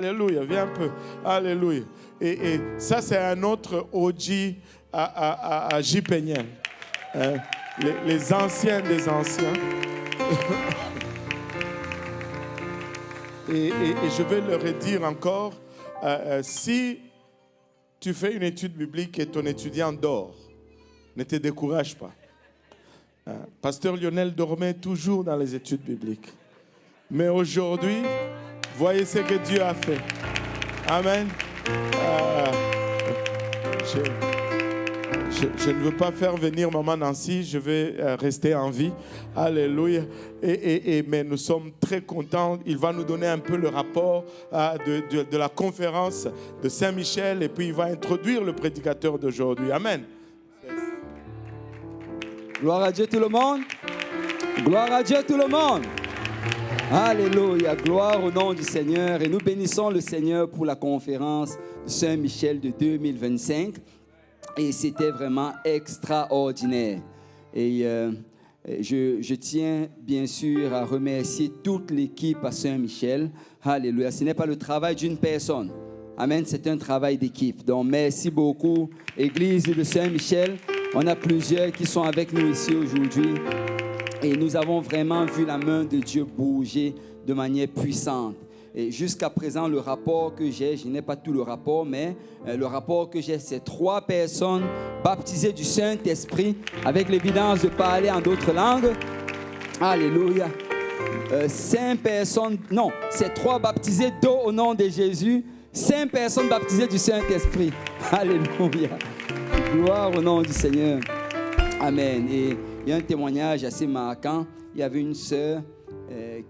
Alléluia, viens un peu. Alléluia. Et ça, c'est un autre OG à J-Peignan. Hein? Les anciens des anciens. et je vais leur dire encore, si tu fais une étude biblique et ton étudiant dort, ne te décourage pas. Pasteur Lionel dormait toujours dans les études bibliques. Mais aujourd'hui, voyez ce que Dieu a fait. Amen. Je ne veux pas faire venir Maman Nancy, je vais rester en vie. Alléluia. Mais nous sommes très contents. Il va nous donner un peu le rapport de la conférence de Saint-Michel et puis il va introduire le prédicateur d'aujourd'hui. Amen. Gloire à Dieu tout le monde. Gloire à Dieu tout le monde. Alléluia, gloire au nom du Seigneur. Et nous bénissons le Seigneur pour la conférence de Saint-Michel de 2025. Et c'était vraiment extraordinaire. Et je tiens bien sûr à remercier toute l'équipe à Saint-Michel. Alléluia, ce n'est pas le travail d'une personne. Amen, c'est un travail d'équipe. Donc merci beaucoup, Église de Saint-Michel. On a plusieurs qui sont avec nous ici aujourd'hui. Et nous avons vraiment vu la main de Dieu bouger de manière puissante. Et jusqu'à présent, le rapport que j'ai, je n'ai pas tout le rapport, mais le rapport que j'ai, c'est 3 personnes baptisées du Saint-Esprit avec l'évidence de parler en d'autres langues. Alléluia. 5 personnes, non, c'est 3 baptisées d'eau au nom de Jésus. 5 personnes baptisées du Saint-Esprit. Alléluia. Gloire au nom du Seigneur. Amen. Et il y a un témoignage assez marquant. Il y avait une sœur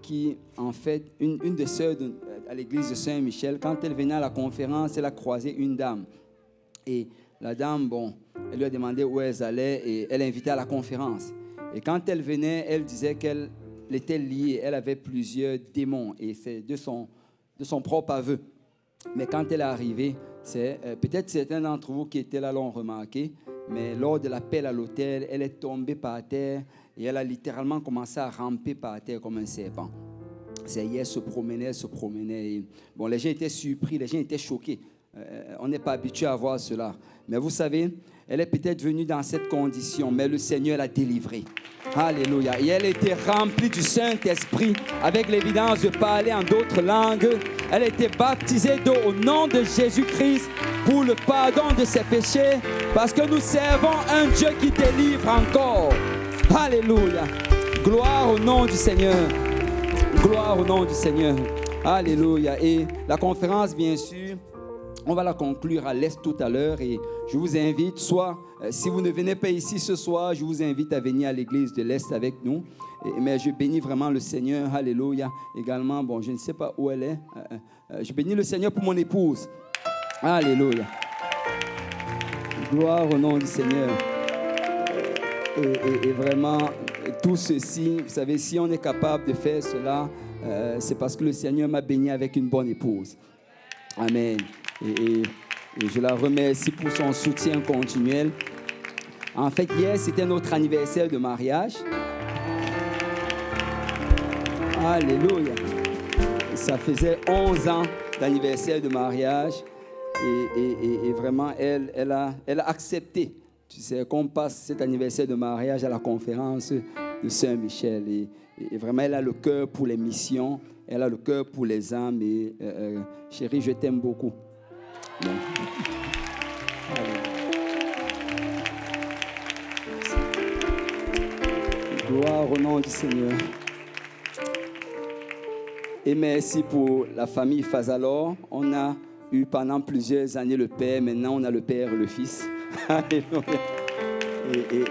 qui, en fait, une des sœurs à l'église de Saint-Michel, quand elle venait à la conférence, elle a croisé une dame. Et la dame, elle lui a demandé où elle allait et elle l'a invitée à la conférence. Et quand elle venait, elle disait qu'elle était liée, elle avait plusieurs démons et c'est de son propre aveu. Mais quand elle est arrivée, peut-être certains d'entre vous qui étaient là l'ont remarqué, mais lors de l'appel à l'hôtel, elle est tombée par terre et elle a littéralement commencé à ramper par terre comme un serpent. Elle se promenait. Et, les gens étaient surpris, les gens étaient choqués. On n'est pas habitué à voir cela. Mais vous savez, elle est peut-être venue dans cette condition, mais le Seigneur l'a délivrée. Alléluia. Et elle était remplie du Saint-Esprit avec l'évidence de parler en d'autres langues. Elle était baptisée d'eau au nom de Jésus-Christ pour le pardon de ses péchés parce que nous servons un Dieu qui délivre encore. Alléluia. Gloire au nom du Seigneur. Gloire au nom du Seigneur. Alléluia. Et la conférence, bien sûr, on va la conclure à l'Est tout à l'heure et je vous invite, soit si vous ne venez pas ici ce soir, je vous invite à venir à l'église de l'Est avec nous. Mais je bénis vraiment le Seigneur, alléluia. Également, je ne sais pas où elle est. Je bénis le Seigneur pour mon épouse. Alléluia. Gloire au nom du Seigneur. Et vraiment, tout ceci, vous savez, si on est capable de faire cela, c'est parce que le Seigneur m'a béni avec une bonne épouse. Amen. Et je la remercie pour son soutien continuel. En fait, hier, c'était notre anniversaire de mariage. Alléluia. Ça faisait 11 ans d'anniversaire de mariage. Et vraiment, elle a accepté. Tu sais, qu'on passe cet anniversaire de mariage à la conférence de Saint-Michel. Et vraiment, elle a le cœur pour les missions. Elle a le cœur pour les âmes. Et chérie, je t'aime beaucoup. Bon. Gloire au nom du Seigneur. Et merci pour la famille Fazalor. On a eu pendant plusieurs années le Père. Maintenant, on a le Père et le Fils. Alléluia. Et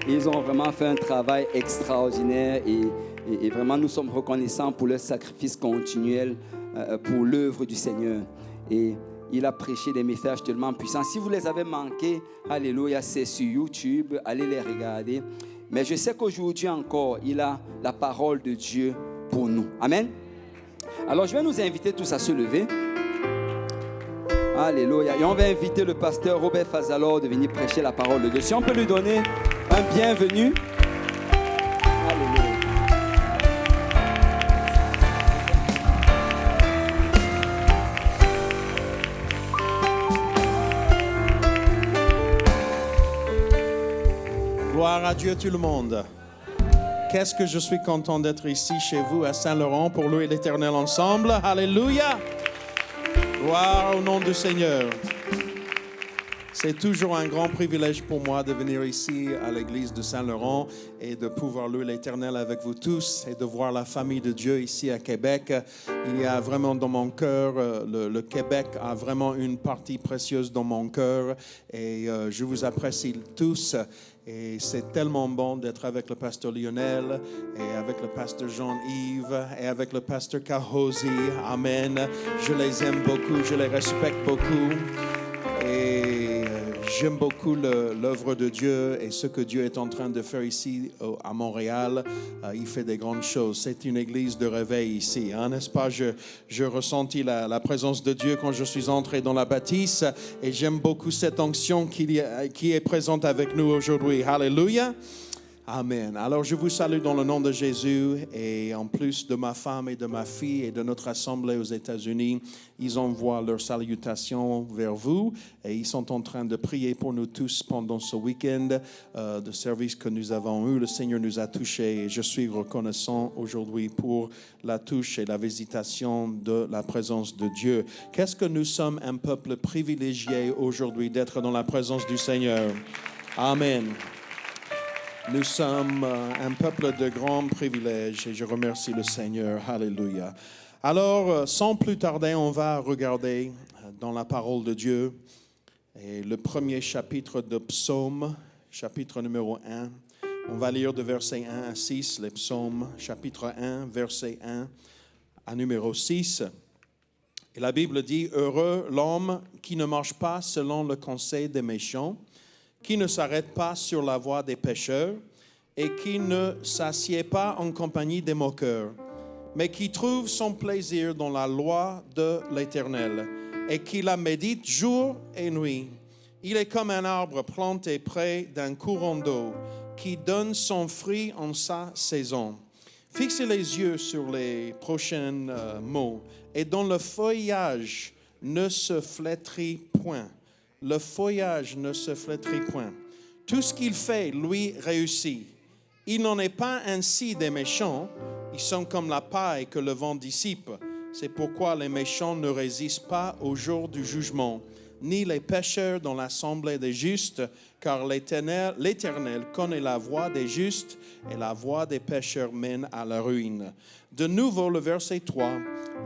ils ont vraiment fait un travail extraordinaire. Et vraiment, nous sommes reconnaissants pour leur sacrifice continuel pour l'œuvre du Seigneur. Et il a prêché des messages tellement puissants. Si vous les avez manqués, alléluia, c'est sur YouTube. Allez les regarder. Mais je sais qu'aujourd'hui encore, il a la parole de Dieu pour nous. Amen. Alors, je vais nous inviter tous à se lever. Alléluia. Et on va inviter le pasteur Robert Fazalor de venir prêcher la parole de Dieu. Si on peut lui donner un bienvenue. Alléluia. à Dieu tout le monde. Qu'est-ce que je suis content d'être ici chez vous à Saint-Laurent pour louer l'Éternel ensemble. Alléluia. Gloire au nom du Seigneur. C'est toujours un grand privilège pour moi de venir ici à l'église de Saint-Laurent et de pouvoir louer l'Éternel avec vous tous et de voir la famille de Dieu ici à Québec. Il y a vraiment dans mon cœur, le Québec a vraiment une partie précieuse dans mon cœur et je vous apprécie tous. Et c'est tellement bon d'être avec le pasteur Lionel et avec le pasteur Jean-Yves et avec le pasteur Kahosi. Amen. Je les aime beaucoup, je les respecte beaucoup. Et j'aime beaucoup l'œuvre de Dieu et ce que Dieu est en train de faire ici à Montréal. Il fait des grandes choses. C'est une église de réveil ici, hein, n'est-ce pas? Je ressentis la présence de Dieu quand je suis entré dans la bâtisse et j'aime beaucoup cette onction qui est présente avec nous aujourd'hui. Alléluia. Amen. Alors, je vous salue dans le nom de Jésus et en plus de ma femme et de ma fille et de notre assemblée aux États-Unis, ils envoient leurs salutations vers vous et ils sont en train de prier pour nous tous pendant ce week-end de service que nous avons eu. Le Seigneur nous a touchés et je suis reconnaissant aujourd'hui pour la touche et la visitation de la présence de Dieu. Qu'est-ce que nous sommes un peuple privilégié aujourd'hui d'être dans la présence du Seigneur. Amen. Nous sommes un peuple de grands privilèges et je remercie le Seigneur. Alléluia. Alors, sans plus tarder, on va regarder dans la parole de Dieu et le premier chapitre de Psaume, chapitre numéro 1. On va lire de verset 1 à 6, les psaumes, chapitre 1, verset 1 à numéro 6. Et la Bible dit, « Heureux l'homme qui ne marche pas selon le conseil des méchants, qui ne s'arrête pas sur la voie des pécheurs et qui ne s'assied pas en compagnie des moqueurs, mais qui trouve son plaisir dans la loi de l'Éternel et qui la médite jour et nuit. Il est comme un arbre planté près d'un courant d'eau qui donne son fruit en sa saison. Fixez les yeux sur les prochains mots et dont le feuillage ne se flétrit point. Le feuillage ne se flétrit point. Tout ce qu'il fait, lui, réussit. Il n'en est pas ainsi des méchants. Ils sont comme la paille que le vent dissipe. C'est pourquoi les méchants ne résistent pas au jour du jugement, ni les pécheurs dans l'assemblée des justes, car l'Éternel connaît la voie des justes et la voie des pécheurs mène à la ruine. De nouveau, le verset 3,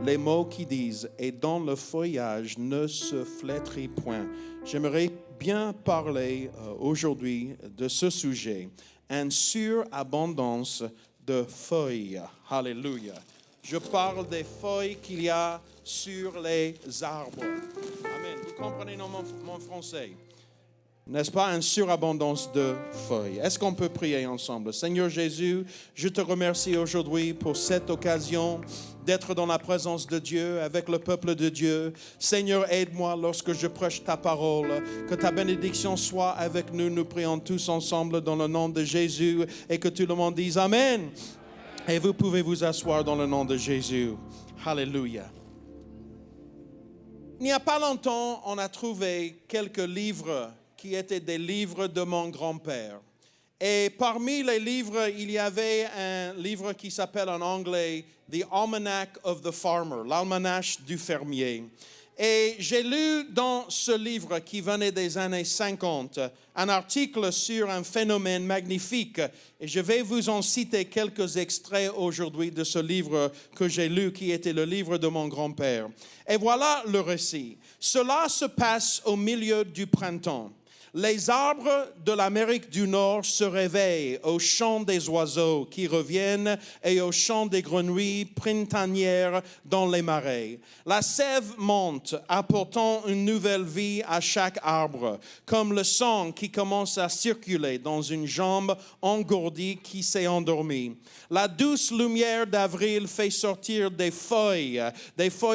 les mots qui disent « Et dans le feuillage ne se flétrit point ». J'aimerais bien parler aujourd'hui de ce sujet, une surabondance de feuilles. Alléluia. Je parle des feuilles qu'il y a sur les arbres. Amen. Vous comprenez mon français? N'est-ce pas une surabondance de feuilles? Est-ce qu'on peut prier ensemble? Seigneur Jésus, je te remercie aujourd'hui pour cette occasion d'être dans la présence de Dieu, avec le peuple de Dieu. Seigneur, aide-moi lorsque je prêche ta parole. Que ta bénédiction soit avec nous. Nous prions tous ensemble dans le nom de Jésus et que tout le monde dise Amen. Et vous pouvez vous asseoir dans le nom de Jésus. Alléluia. Il n'y a pas longtemps, on a trouvé quelques livres qui étaient des livres de mon grand-père. Et parmi les livres, il y avait un livre qui s'appelle en anglais The Almanac of the Farmer, l'almanach du fermier. Et j'ai lu dans ce livre qui venait des années 50 un article sur un phénomène magnifique. Et je vais vous en citer quelques extraits aujourd'hui de ce livre que j'ai lu, qui était le livre de mon grand-père. Et voilà le récit. Cela se passe au milieu du printemps. Les arbres de l'Amérique du Nord se réveillent au chant des oiseaux qui reviennent et au chant des grenouilles printanières dans les marais. La sève monte, apportant une nouvelle vie à chaque arbre, comme le sang qui commence à circuler dans une jambe engourdie qui s'est endormie. La douce lumière d'avril fait sortir des feuilles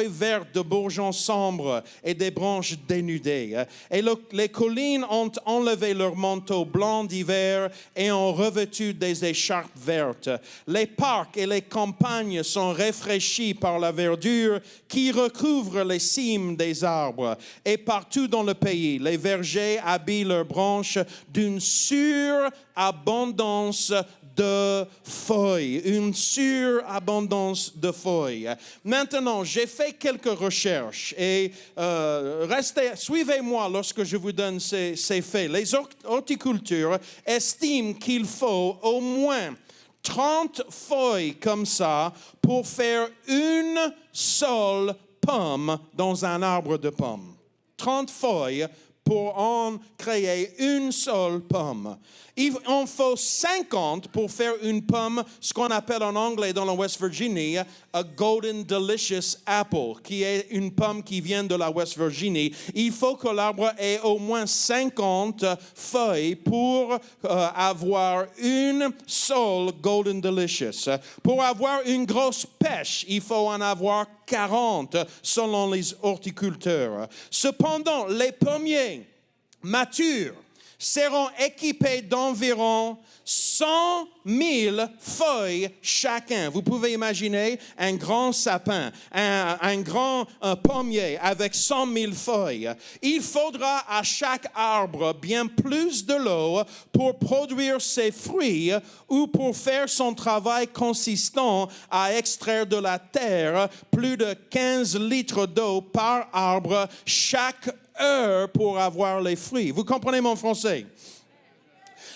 vertes de bourgeons sombres et des branches dénudées. Et les collines ont ont enlevé leur manteau blanc d'hiver et ont revêtu des écharpes vertes. Les parcs et les campagnes sont rafraîchis par la verdure qui recouvre les cimes des arbres. Et partout dans le pays, les vergers habillent leurs branches d'une surabondance de feuilles, une surabondance de feuilles. Maintenant, j'ai fait quelques recherches et suivez-moi lorsque je vous donne ces faits. Les horticulteurs estiment qu'il faut au moins 30 feuilles comme ça pour faire une seule pomme dans un arbre de pommes. 30 feuilles pour en créer une seule pomme. Il en faut 50 pour faire une pomme, ce qu'on appelle en anglais dans la West Virginie, a Golden Delicious Apple, qui est une pomme qui vient de la West Virginie. Il faut que l'arbre ait au moins 50 feuilles pour avoir une seule Golden Delicious. Pour avoir une grosse pêche, il faut en avoir 40 selon les horticulteurs. Cependant, les pommiers matures seront équipés d'environ 100 000 feuilles chacun. Vous pouvez imaginer un grand sapin, un grand pommier avec 100 000 feuilles. Il faudra à chaque arbre bien plus de l'eau pour produire ses fruits ou pour faire son travail consistant à extraire de la terre plus de 15 litres d'eau par arbre chaque heure pour avoir les fruits. Vous comprenez mon français?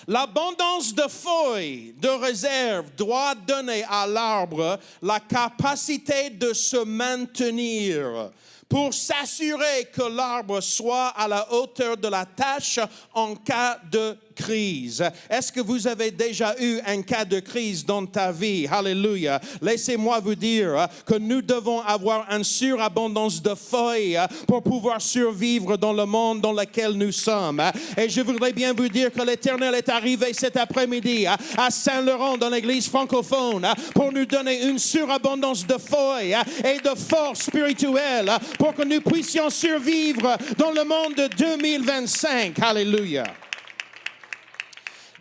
L'abondance de feuilles de réserve doit donner à l'arbre la capacité de se maintenir pour s'assurer que l'arbre soit à la hauteur de la tâche en cas de crise. Est-ce que vous avez déjà eu un cas de crise dans ta vie? Alléluia. Laissez-moi vous dire que nous devons avoir une surabondance de feuilles pour pouvoir survivre dans le monde dans lequel nous sommes. Et je voudrais bien vous dire que l'Éternel est arrivé cet après-midi à Saint-Laurent dans l'église francophone pour nous donner une surabondance de feuilles et de force spirituelle pour que nous puissions survivre dans le monde de 2025. Alléluia.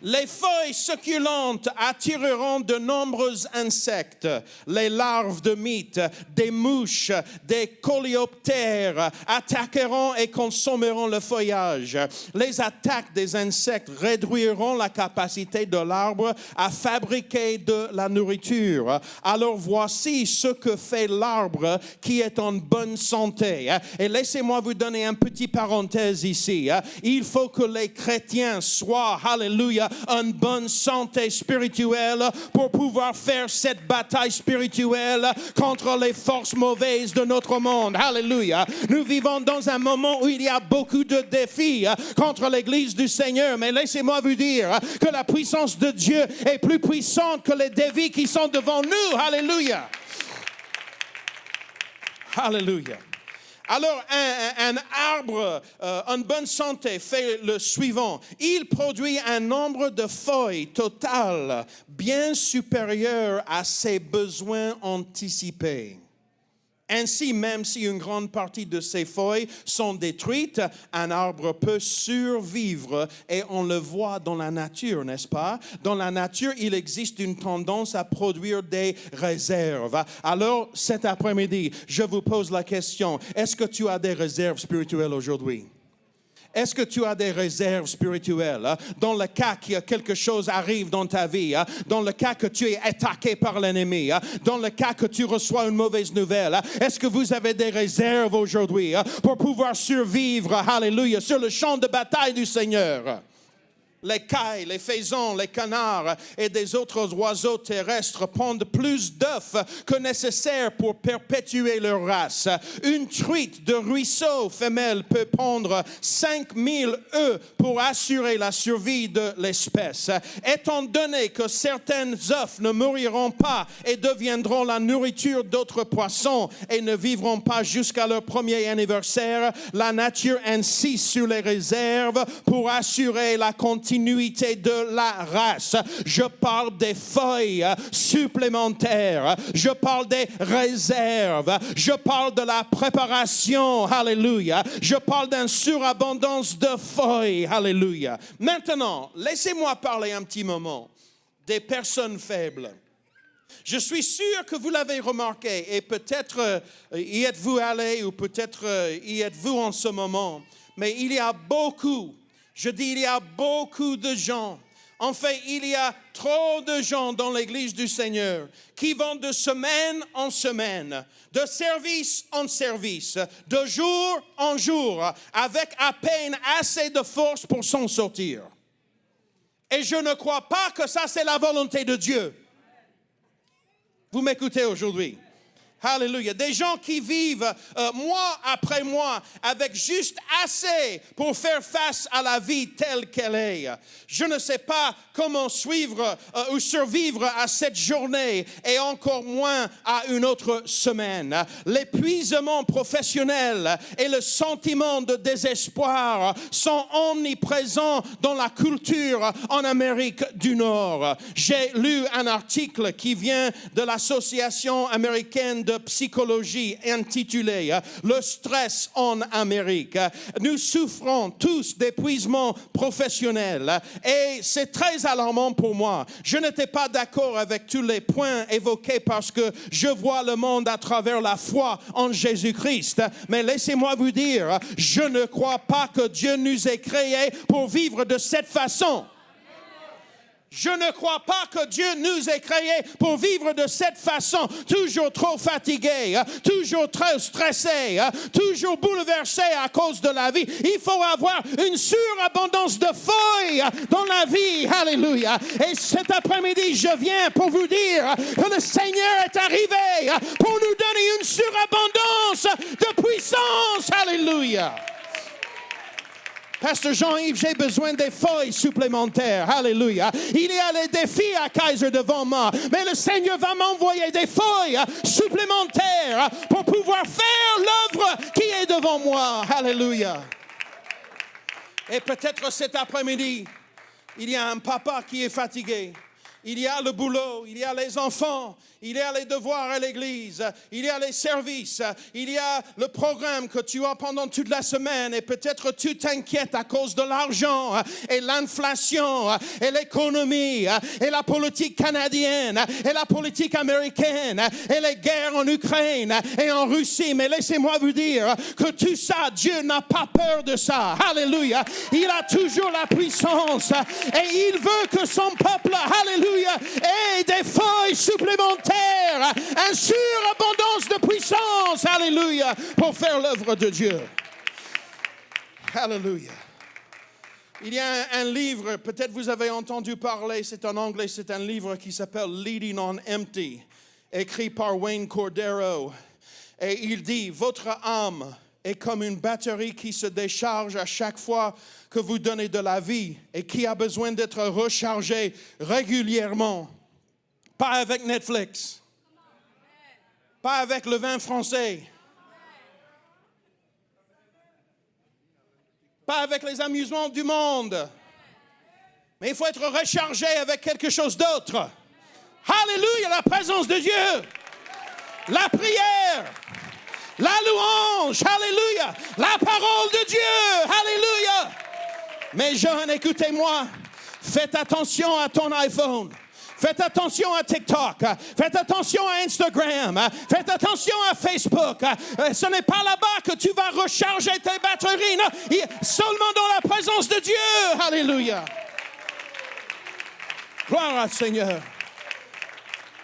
Les feuilles succulentes attireront de nombreux insectes, les larves de mites, des mouches, des coléoptères attaqueront et consommeront le feuillage. Les attaques des insectes réduiront la capacité de l'arbre à fabriquer de la nourriture. Alors voici ce que fait l'arbre qui est en bonne santé. Et laissez-moi vous donner un petit parenthèse ici. Il faut que les chrétiens soient, alléluia, en bonne santé spirituelle pour pouvoir faire cette bataille spirituelle contre les forces mauvaises de notre monde. Alléluia. Nous vivons dans un moment où il y a beaucoup de défis contre l'Église du Seigneur, mais laissez-moi vous dire que la puissance de Dieu est plus puissante que les défis qui sont devant nous. Alléluia. Alléluia. Alors, un arbre en bonne santé fait le suivant. Il produit un nombre de feuilles total bien supérieur à ses besoins anticipés. Ainsi, même si une grande partie de ses feuilles sont détruites, un arbre peut survivre et on le voit dans la nature, n'est-ce pas? Dans la nature, il existe une tendance à produire des réserves. Alors, cet après-midi, je vous pose la question, est-ce que tu as des réserves spirituelles aujourd'hui? Est-ce que tu as des réserves spirituelles? Dans le cas que quelque chose arrive dans ta vie, dans le cas que tu es attaqué par l'ennemi, dans le cas que tu reçois une mauvaise nouvelle, est-ce que vous avez des réserves aujourd'hui pour pouvoir survivre, alléluia, sur le champ de bataille du Seigneur? Les cailles, les faisans, les canards et des autres oiseaux terrestres pondent plus d'œufs que nécessaire pour perpétuer leur race. Une truite de ruisseau femelle peut pondre 5000 œufs pour assurer la survie de l'espèce. Étant donné que certains œufs ne mouriront pas et deviendront la nourriture d'autres poissons et ne vivront pas jusqu'à leur premier anniversaire, la nature insiste sur les réserves pour assurer la continuité continuité de la race. Je parle des feuilles supplémentaires. Je parle des réserves. Je parle de la préparation. Alléluia. Je parle d'une surabondance de feuilles. Alléluia. Maintenant, laissez-moi parler un petit moment des personnes faibles. Je suis sûr que vous l'avez remarqué et peut-être y êtes-vous allé ou peut-être y êtes-vous en ce moment. Mais il y a beaucoup, je dis il y a beaucoup de gens. En fait, il y a trop de gens dans l'Église du Seigneur qui vont de semaine en semaine, de service en service, de jour en jour, avec à peine assez de force pour s'en sortir. Et je ne crois pas que ça, c'est la volonté de Dieu. Vous m'écoutez aujourd'hui? Alléluia. Des gens qui vivent mois après mois avec juste assez pour faire face à la vie telle qu'elle est. Je ne sais pas comment suivre ou survivre à cette journée et encore moins à une autre semaine. L'épuisement professionnel et le sentiment de désespoir sont omniprésents dans la culture en Amérique du Nord. J'ai lu un article qui vient de l'Association américaine de psychologie intitulé « Le stress en Amérique ». Nous souffrons tous d'épuisement professionnel et c'est très alarmant pour moi. Je n'étais pas d'accord avec tous les points évoqués parce que je vois le monde à travers la foi en Jésus-Christ. Mais laissez-moi vous dire, je ne crois pas que Dieu nous ait créés pour vivre de cette façon. Je ne crois pas que Dieu nous ait créés pour vivre de cette façon, toujours trop fatigué, toujours trop stressé, toujours bouleversé à cause de la vie. Il faut avoir une surabondance de feuilles dans la vie. Alléluia. Et cet après-midi, je viens pour vous dire que le Seigneur est arrivé pour nous donner une surabondance de puissance. Alléluia. Pasteur Jean-Yves, j'ai besoin des feuilles supplémentaires. Alléluia. Il y a les défis à Kaiser devant moi, mais le Seigneur va m'envoyer des feuilles supplémentaires pour pouvoir faire l'œuvre qui est devant moi. Alléluia. Et peut-être cet après-midi, il y a un papa qui est fatigué. Il y a le boulot, il y a les enfants, il y a les devoirs à l'église, il y a les services, il y a le programme que tu as pendant toute la semaine et peut-être tu t'inquiètes à cause de l'argent et l'inflation et l'économie et la politique canadienne et la politique américaine et les guerres en Ukraine et en Russie. Mais laissez-moi vous dire que tout ça, Dieu n'a pas peur de ça. Alléluia. Il a toujours la puissance et il veut que son peuple, alléluia, et des feuilles supplémentaires, une surabondance de puissance, alléluia, pour faire l'œuvre de Dieu. Alléluia. Il y a un livre, peut-être vous avez entendu parler, c'est en anglais, c'est un livre qui s'appelle Leading on Empty, écrit par Wayne Cordero. Et il dit, votre âme est comme une batterie qui se décharge à chaque fois que vous donnez de la vie et qui a besoin d'être rechargée régulièrement. Pas avec Netflix, pas avec le vin français, pas avec les amusements du monde, mais il faut être rechargé avec quelque chose d'autre. Alléluia, la présence de Dieu, la prière, la louange, alléluia, la parole de Dieu, alléluia. Mes jeunes, écoutez-moi, faites attention à ton iPhone. Faites attention à TikTok. Faites attention à Instagram. Faites attention à Facebook. Ce n'est pas là-bas que tu vas recharger tes batteries. Non, seulement dans la présence de Dieu. Alléluia. Gloire au Seigneur.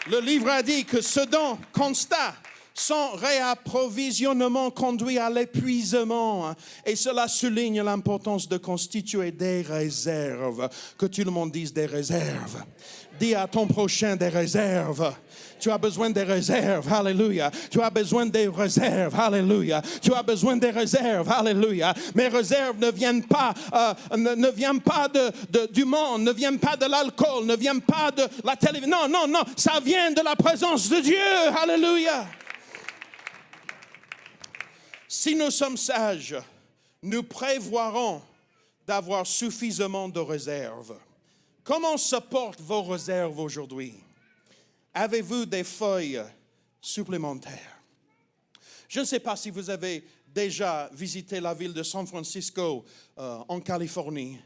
Le livre a dit que ce don constat, son réapprovisionnement conduit à l'épuisement. Et cela souligne l'importance de constituer des réserves. Que tout le monde dise des réserves. Dis à ton prochain des réserves. Tu as besoin des réserves, alléluia. Tu as besoin des réserves, alléluia. Tu as besoin des réserves, alléluia. Mes réserves ne viennent pas, du monde, ne viennent pas de l'alcool, ne viennent pas de la télévision. Non, ça vient de la présence de Dieu, alléluia. Si nous sommes sages, nous prévoirons d'avoir suffisamment de réserves. Comment se portent vos réserves aujourd'hui? Avez-vous des feuilles supplémentaires? Je ne sais pas si vous avez déjà visité la ville de San Francisco en Californie,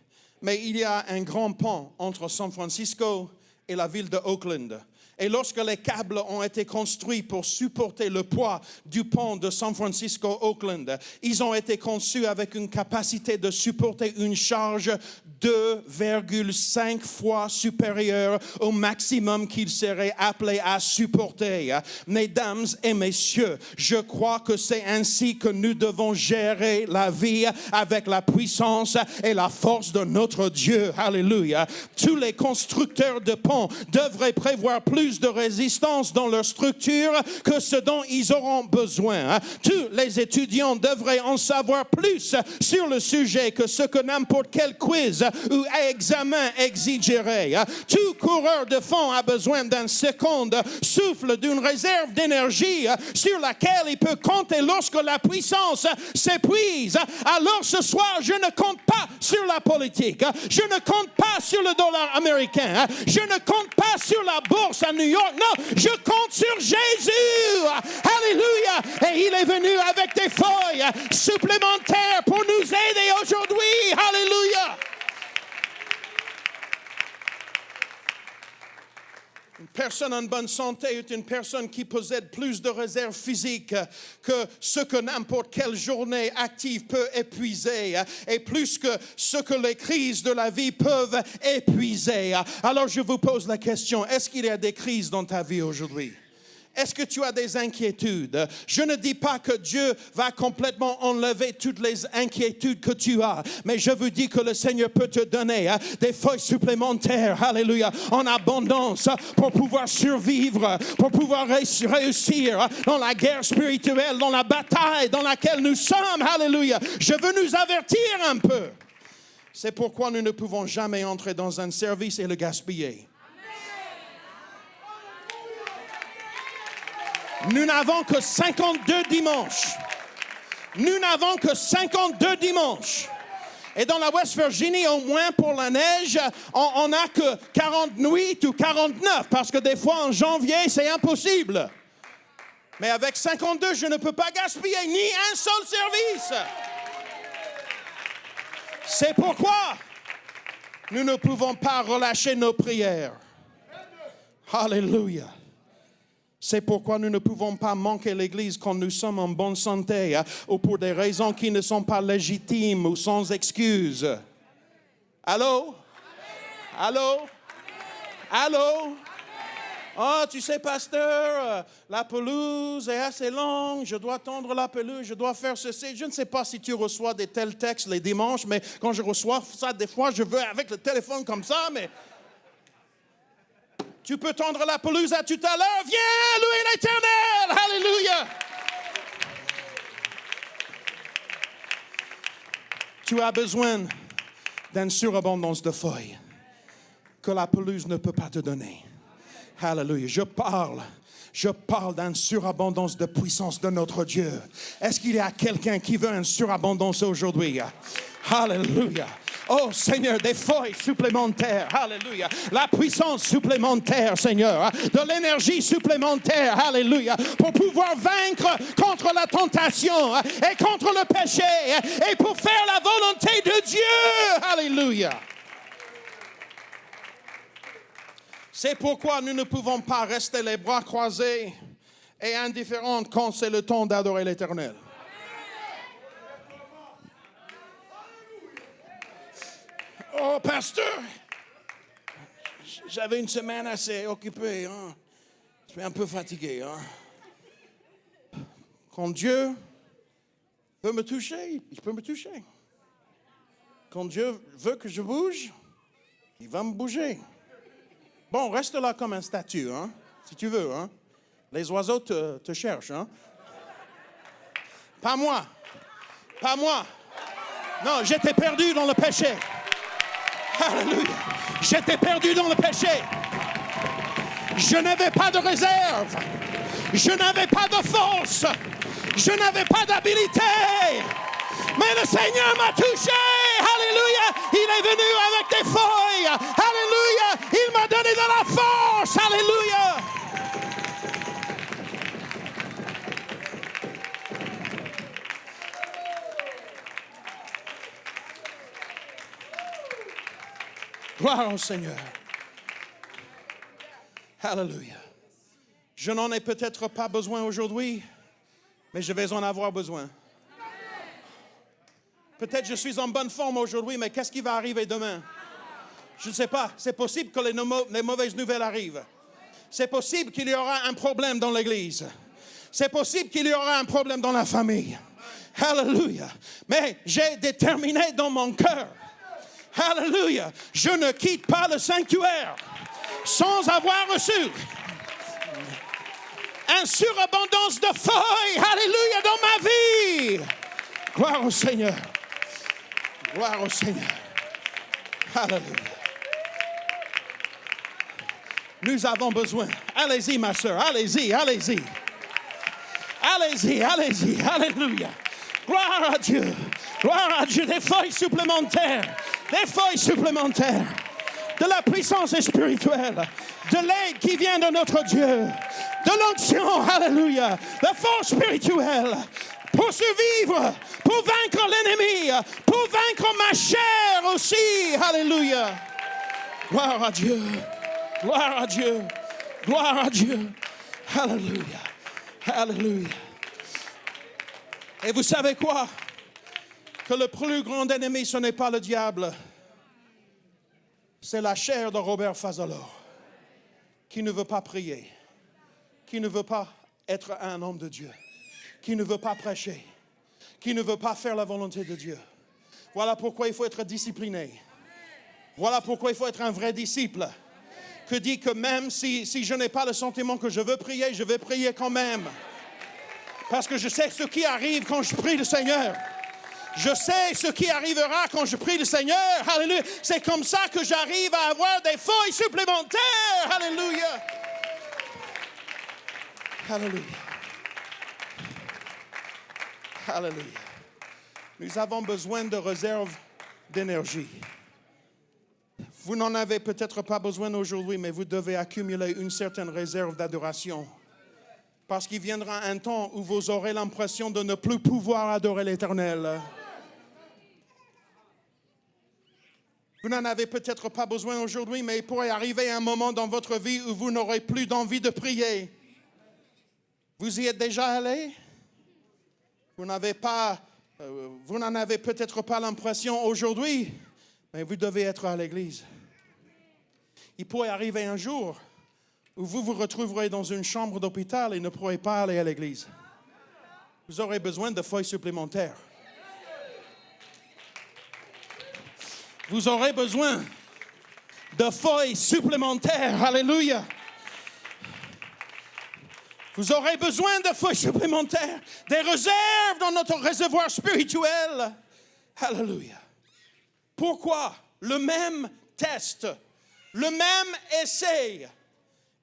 mais il y a un grand pont entre San Francisco et la ville de Oakland. Et lorsque les câbles ont été construits pour supporter le poids du pont de San Francisco-Oakland, ils ont été conçus avec une capacité de supporter une charge 2,5 fois supérieure au maximum qu'ils seraient appelés à supporter. Mesdames et messieurs, je crois que c'est ainsi que nous devons gérer la vie avec la puissance et la force de notre Dieu. Alléluia. Tous les constructeurs de ponts devraient prévoir plus de résistance dans leur structure que ce dont ils auront besoin. Tous les étudiants devraient en savoir plus sur le sujet que ce que n'importe quel quiz ou examen exigerait. Tout coureur de fond a besoin d'un second souffle, d'une réserve d'énergie sur laquelle il peut compter lorsque la puissance s'épuise. Alors ce soir, je ne compte pas sur la politique. Je ne compte pas sur le dollar américain. Je ne compte pas sur la bourse à New York. Non, je compte sur Jésus. Alléluia. Et il est venu avec des feuilles supplémentaires pour nous aider aujourd'hui. Alléluia. Une personne en bonne santé est une personne qui possède plus de réserves physiques que ce que n'importe quelle journée active peut épuiser et plus que ce que les crises de la vie peuvent épuiser. Alors je vous pose la question, est-ce qu'il y a des crises dans ta vie aujourd'hui? Est-ce que tu as des inquiétudes? Je ne dis pas que Dieu va complètement enlever toutes les inquiétudes que tu as, mais je vous dis que le Seigneur peut te donner des feuilles supplémentaires, alléluia, en abondance pour pouvoir survivre, pour pouvoir réussir dans la guerre spirituelle, dans la bataille dans laquelle nous sommes, alléluia. Je veux nous avertir un peu. C'est pourquoi nous ne pouvons jamais entrer dans un service et le gaspiller. Nous n'avons que 52 dimanches. Nous n'avons que 52 dimanches. Et dans la West Virginie, au moins pour la neige, on n'a que 48 ou 49. Parce que des fois, en janvier, c'est impossible. Mais avec 52, je ne peux pas gaspiller ni un seul service. C'est pourquoi nous ne pouvons pas relâcher nos prières. Alléluia. C'est pourquoi nous ne pouvons pas manquer l'Église quand nous sommes en bonne santé ou pour des raisons qui ne sont pas légitimes ou sans excuse. Allô? Allô? Allô? Oh, tu sais, pasteur, la pelouse est assez longue, je dois tondre la pelouse, je dois faire ceci. Je ne sais pas si tu reçois des tels textes les dimanches, mais quand je reçois ça, des fois, je veux avec le téléphone comme ça, mais... Tu peux tondre la pelouse à tout à l'heure. Viens, louer l'Éternel. Alléluia. Tu as besoin d'une surabondance de feuilles que la pelouse ne peut pas te donner. Alléluia. Je parle d'une surabondance de puissance de notre Dieu. Est-ce qu'il y a quelqu'un qui veut une surabondance aujourd'hui? Alléluia. Oh Seigneur, des feuilles supplémentaires, alléluia, la puissance supplémentaire, Seigneur, de l'énergie supplémentaire, alléluia, pour pouvoir vaincre contre la tentation et contre le péché et pour faire la volonté de Dieu, alléluia. C'est pourquoi nous ne pouvons pas rester les bras croisés et indifférents quand c'est le temps d'adorer l'Éternel. Oh, pasteur, j'avais une semaine assez occupée. Hein? Je suis un peu fatigué. Hein? Quand Dieu veut me toucher, il peut me toucher. Quand Dieu veut que je bouge, il va me bouger. Bon, reste là comme un statue, hein? Si tu veux. Hein? Les oiseaux te cherchent. Hein? Pas moi. Pas moi. Non, j'étais perdu dans le péché. Alléluia. J'étais perdu dans le péché. Je n'avais pas de réserve. Je n'avais pas de force. Je n'avais pas d'habilité. Mais le Seigneur m'a touché. Alléluia. Il est venu avec des feuilles. Alléluia. Il m'a donné de la force. Alléluia. Gloire au Seigneur. Alléluia. Je n'en ai peut-être pas besoin aujourd'hui, mais je vais en avoir besoin. Peut-être je suis en bonne forme aujourd'hui, mais qu'est-ce qui va arriver demain? Je ne sais pas. C'est possible que les mauvaises nouvelles arrivent. C'est possible qu'il y aura un problème dans l'église. C'est possible qu'il y aura un problème dans la famille. Alléluia. Mais j'ai déterminé dans mon cœur. Alléluia. Je ne quitte pas le sanctuaire sans avoir reçu une surabondance de feuilles. Alléluia dans ma vie. Gloire au Seigneur. Gloire au Seigneur. Alléluia. Nous avons besoin. Allez-y, ma soeur. Allez-y, allez-y. Allez-y, allez-y. Alléluia. Gloire à Dieu. Gloire à Dieu. Des feuilles supplémentaires. Des feuilles supplémentaires. De la puissance spirituelle. De l'aide qui vient de notre Dieu. De l'onction. Alléluia. La force spirituelle. Pour survivre, pour vaincre l'ennemi, pour vaincre ma chair aussi. Alléluia. Gloire à Dieu. Gloire à Dieu. Gloire à Dieu. Alléluia. Alléluia. Et vous savez quoi? Que le plus grand ennemi, ce n'est pas le diable. C'est la chair de Robert Fazolor, qui ne veut pas prier, qui ne veut pas être un homme de Dieu, qui ne veut pas prêcher, qui ne veut pas faire la volonté de Dieu. Voilà pourquoi il faut être discipliné. Voilà pourquoi il faut être un vrai disciple. Que dit que même si je n'ai pas le sentiment que je veux prier, je vais prier quand même. Parce que je sais ce qui arrive quand je prie le Seigneur. Je sais ce qui arrivera quand je prie le Seigneur. Alléluia. C'est comme ça que j'arrive à avoir des feuilles supplémentaires. Alléluia. Alléluia. Alléluia. Nous avons besoin de réserves d'énergie. Vous n'en avez peut-être pas besoin aujourd'hui, mais vous devez accumuler une certaine réserve d'adoration. Parce qu'il viendra un temps où vous aurez l'impression de ne plus pouvoir adorer l'Éternel. Vous n'en avez peut-être pas besoin aujourd'hui, mais il pourrait arriver un moment dans votre vie où vous n'aurez plus d'envie de prier. Vous y êtes déjà allé? Vous n'en avez peut-être pas l'impression aujourd'hui, mais vous devez être à l'église. Il pourrait arriver un jour où vous vous retrouverez dans une chambre d'hôpital et ne pourrez pas aller à l'église. Vous aurez besoin de feuilles supplémentaires. Vous aurez besoin de feuilles supplémentaires. Alléluia. Vous aurez besoin de feuilles supplémentaires, des réserves dans notre réservoir spirituel. Alléluia. Pourquoi le même test, le même essai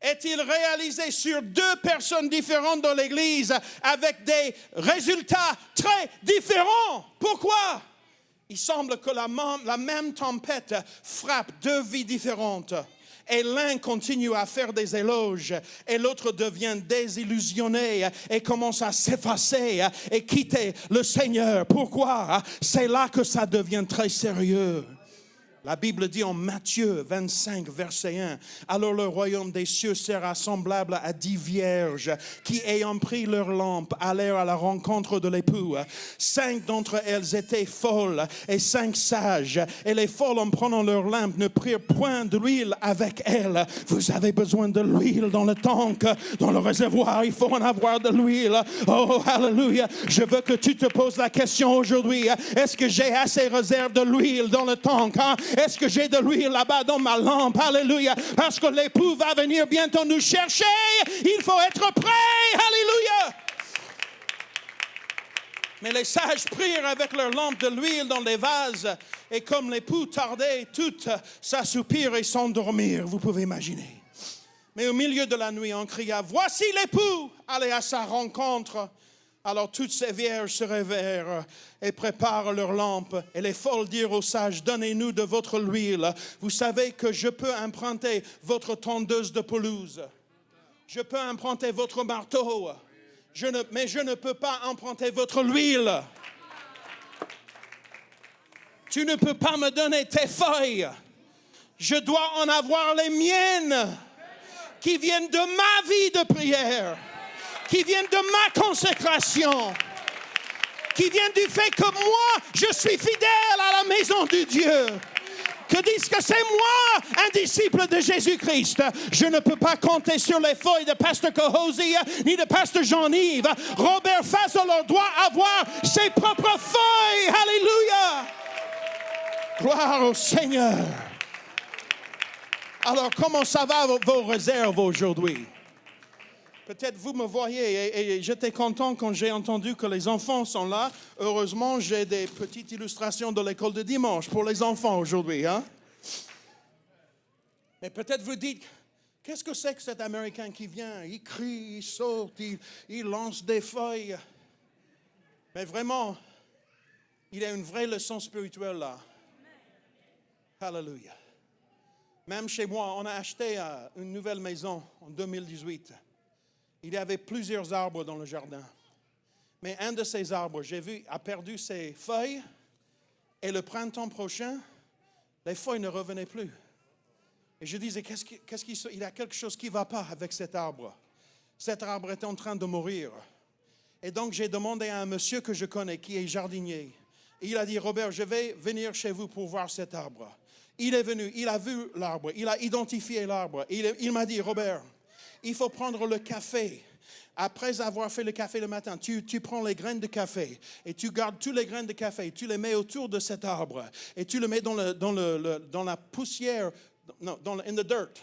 est-il réalisé sur deux personnes différentes dans l'Église avec des résultats très différents? Pourquoi? Il semble que la même tempête frappe deux vies différentes. Et l'un continue à faire des éloges et l'autre devient désillusionné et commence à s'effacer et quitter le Seigneur. Pourquoi? C'est là que ça devient très sérieux. La Bible dit en Matthieu 25, verset 1, « Alors le royaume des cieux sera semblable à 10 vierges qui, ayant pris leur lampe, allèrent à la rencontre de l'époux. 5 d'entre elles étaient folles et 5 sages. Et les folles, en prenant leur lampe, ne prirent point de l'huile avec elles. » Vous avez besoin de l'huile dans le tank, dans le réservoir. Il faut en avoir de l'huile. Oh, alléluia. Je veux que tu te poses la question aujourd'hui. Est-ce que j'ai assez réserve de l'huile dans le tank? Est-ce que j'ai de l'huile là-bas dans ma lampe? Alléluia. Parce que l'époux va venir bientôt nous chercher. Il faut être prêt. Alléluia. Mais les sages prirent avec leur lampe de l'huile dans les vases. Et comme l'époux tardait, toutes s'assoupirent et s'endormirent. Vous pouvez imaginer. Mais au milieu de la nuit, on cria, « Voici l'époux! » Allez à sa rencontre. Alors toutes ces vierges se réveillent et préparent leurs lampes. Et les folles dirent aux sages, donnez-nous de votre huile. Vous savez que je peux emprunter votre tondeuse de pelouse. Je peux emprunter votre marteau. Mais je ne peux pas emprunter votre huile. Tu ne peux pas me donner tes feuilles. Je dois en avoir les miennes qui viennent de ma vie de prière, qui viennent de ma consécration, qui viennent du fait que moi, je suis fidèle à la maison de Dieu. Que disent que c'est moi, un disciple de Jésus-Christ. Je ne peux pas compter sur les feuilles de Pasteur Kahosi ni de Pasteur Jean-Yves. Robert Fazolo doit avoir ses propres feuilles. Alléluia. Gloire au Seigneur. Alors, comment ça va vos réserves aujourd'hui? Peut-être vous me voyez et j'étais content quand j'ai entendu que les enfants sont là. Heureusement, j'ai des petites illustrations de l'école de dimanche pour les enfants aujourd'hui. Hein? Mais peut-être vous dites, qu'est-ce que c'est que cet Américain qui vient? Il crie, il saute, il lance des feuilles. Mais vraiment, il y a une vraie leçon spirituelle là. Alléluia. Même chez moi, on a acheté une nouvelle maison en 2018. Il y avait plusieurs arbres dans le jardin. Mais un de ces arbres, j'ai vu, a perdu ses feuilles. Et le printemps prochain, les feuilles ne revenaient plus. Et je disais, il y a quelque chose qui ne va pas avec cet arbre. Cet arbre est en train de mourir. Et donc, j'ai demandé à un monsieur que je connais, qui est jardinier. Et il a dit, Robert, je vais venir chez vous pour voir cet arbre. Il est venu, il a vu l'arbre, il a identifié l'arbre. Il m'a dit, Robert, il faut prendre le café. Après avoir fait le café le matin, tu prends les graines de café et tu gardes tous les graines de café, tu les mets autour de cet arbre et tu le mets dans la poussière, in the dirt.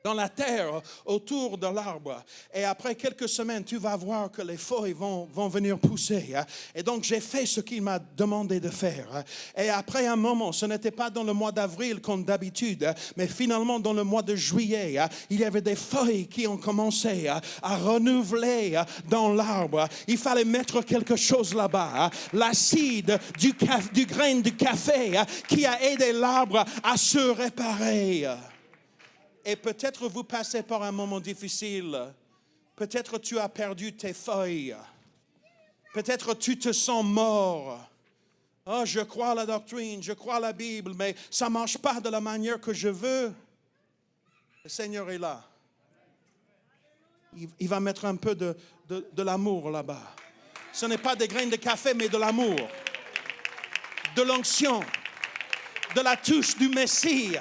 Dans la terre, autour de l'arbre. Et après quelques semaines, tu vas voir que les feuilles vont venir pousser. Et donc, j'ai fait ce qu'il m'a demandé de faire. Et après un moment, ce n'était pas dans le mois d'avril comme d'habitude, mais finalement dans le mois de juillet, il y avait des feuilles qui ont commencé à renouveler dans l'arbre. Il fallait mettre quelque chose là-bas. L'acide du grain de café qui a aidé l'arbre à se réparer. Et peut-être vous passez par un moment difficile. Peut-être tu as perdu tes feuilles. Peut-être tu te sens mort. Oh, je crois à la doctrine, je crois à la Bible, mais ça ne marche pas de la manière que je veux. Le Seigneur est là. Il va mettre un peu de l'amour là-bas. Ce n'est pas des graines de café, mais de l'amour. De l'onction. De la touche du Messie.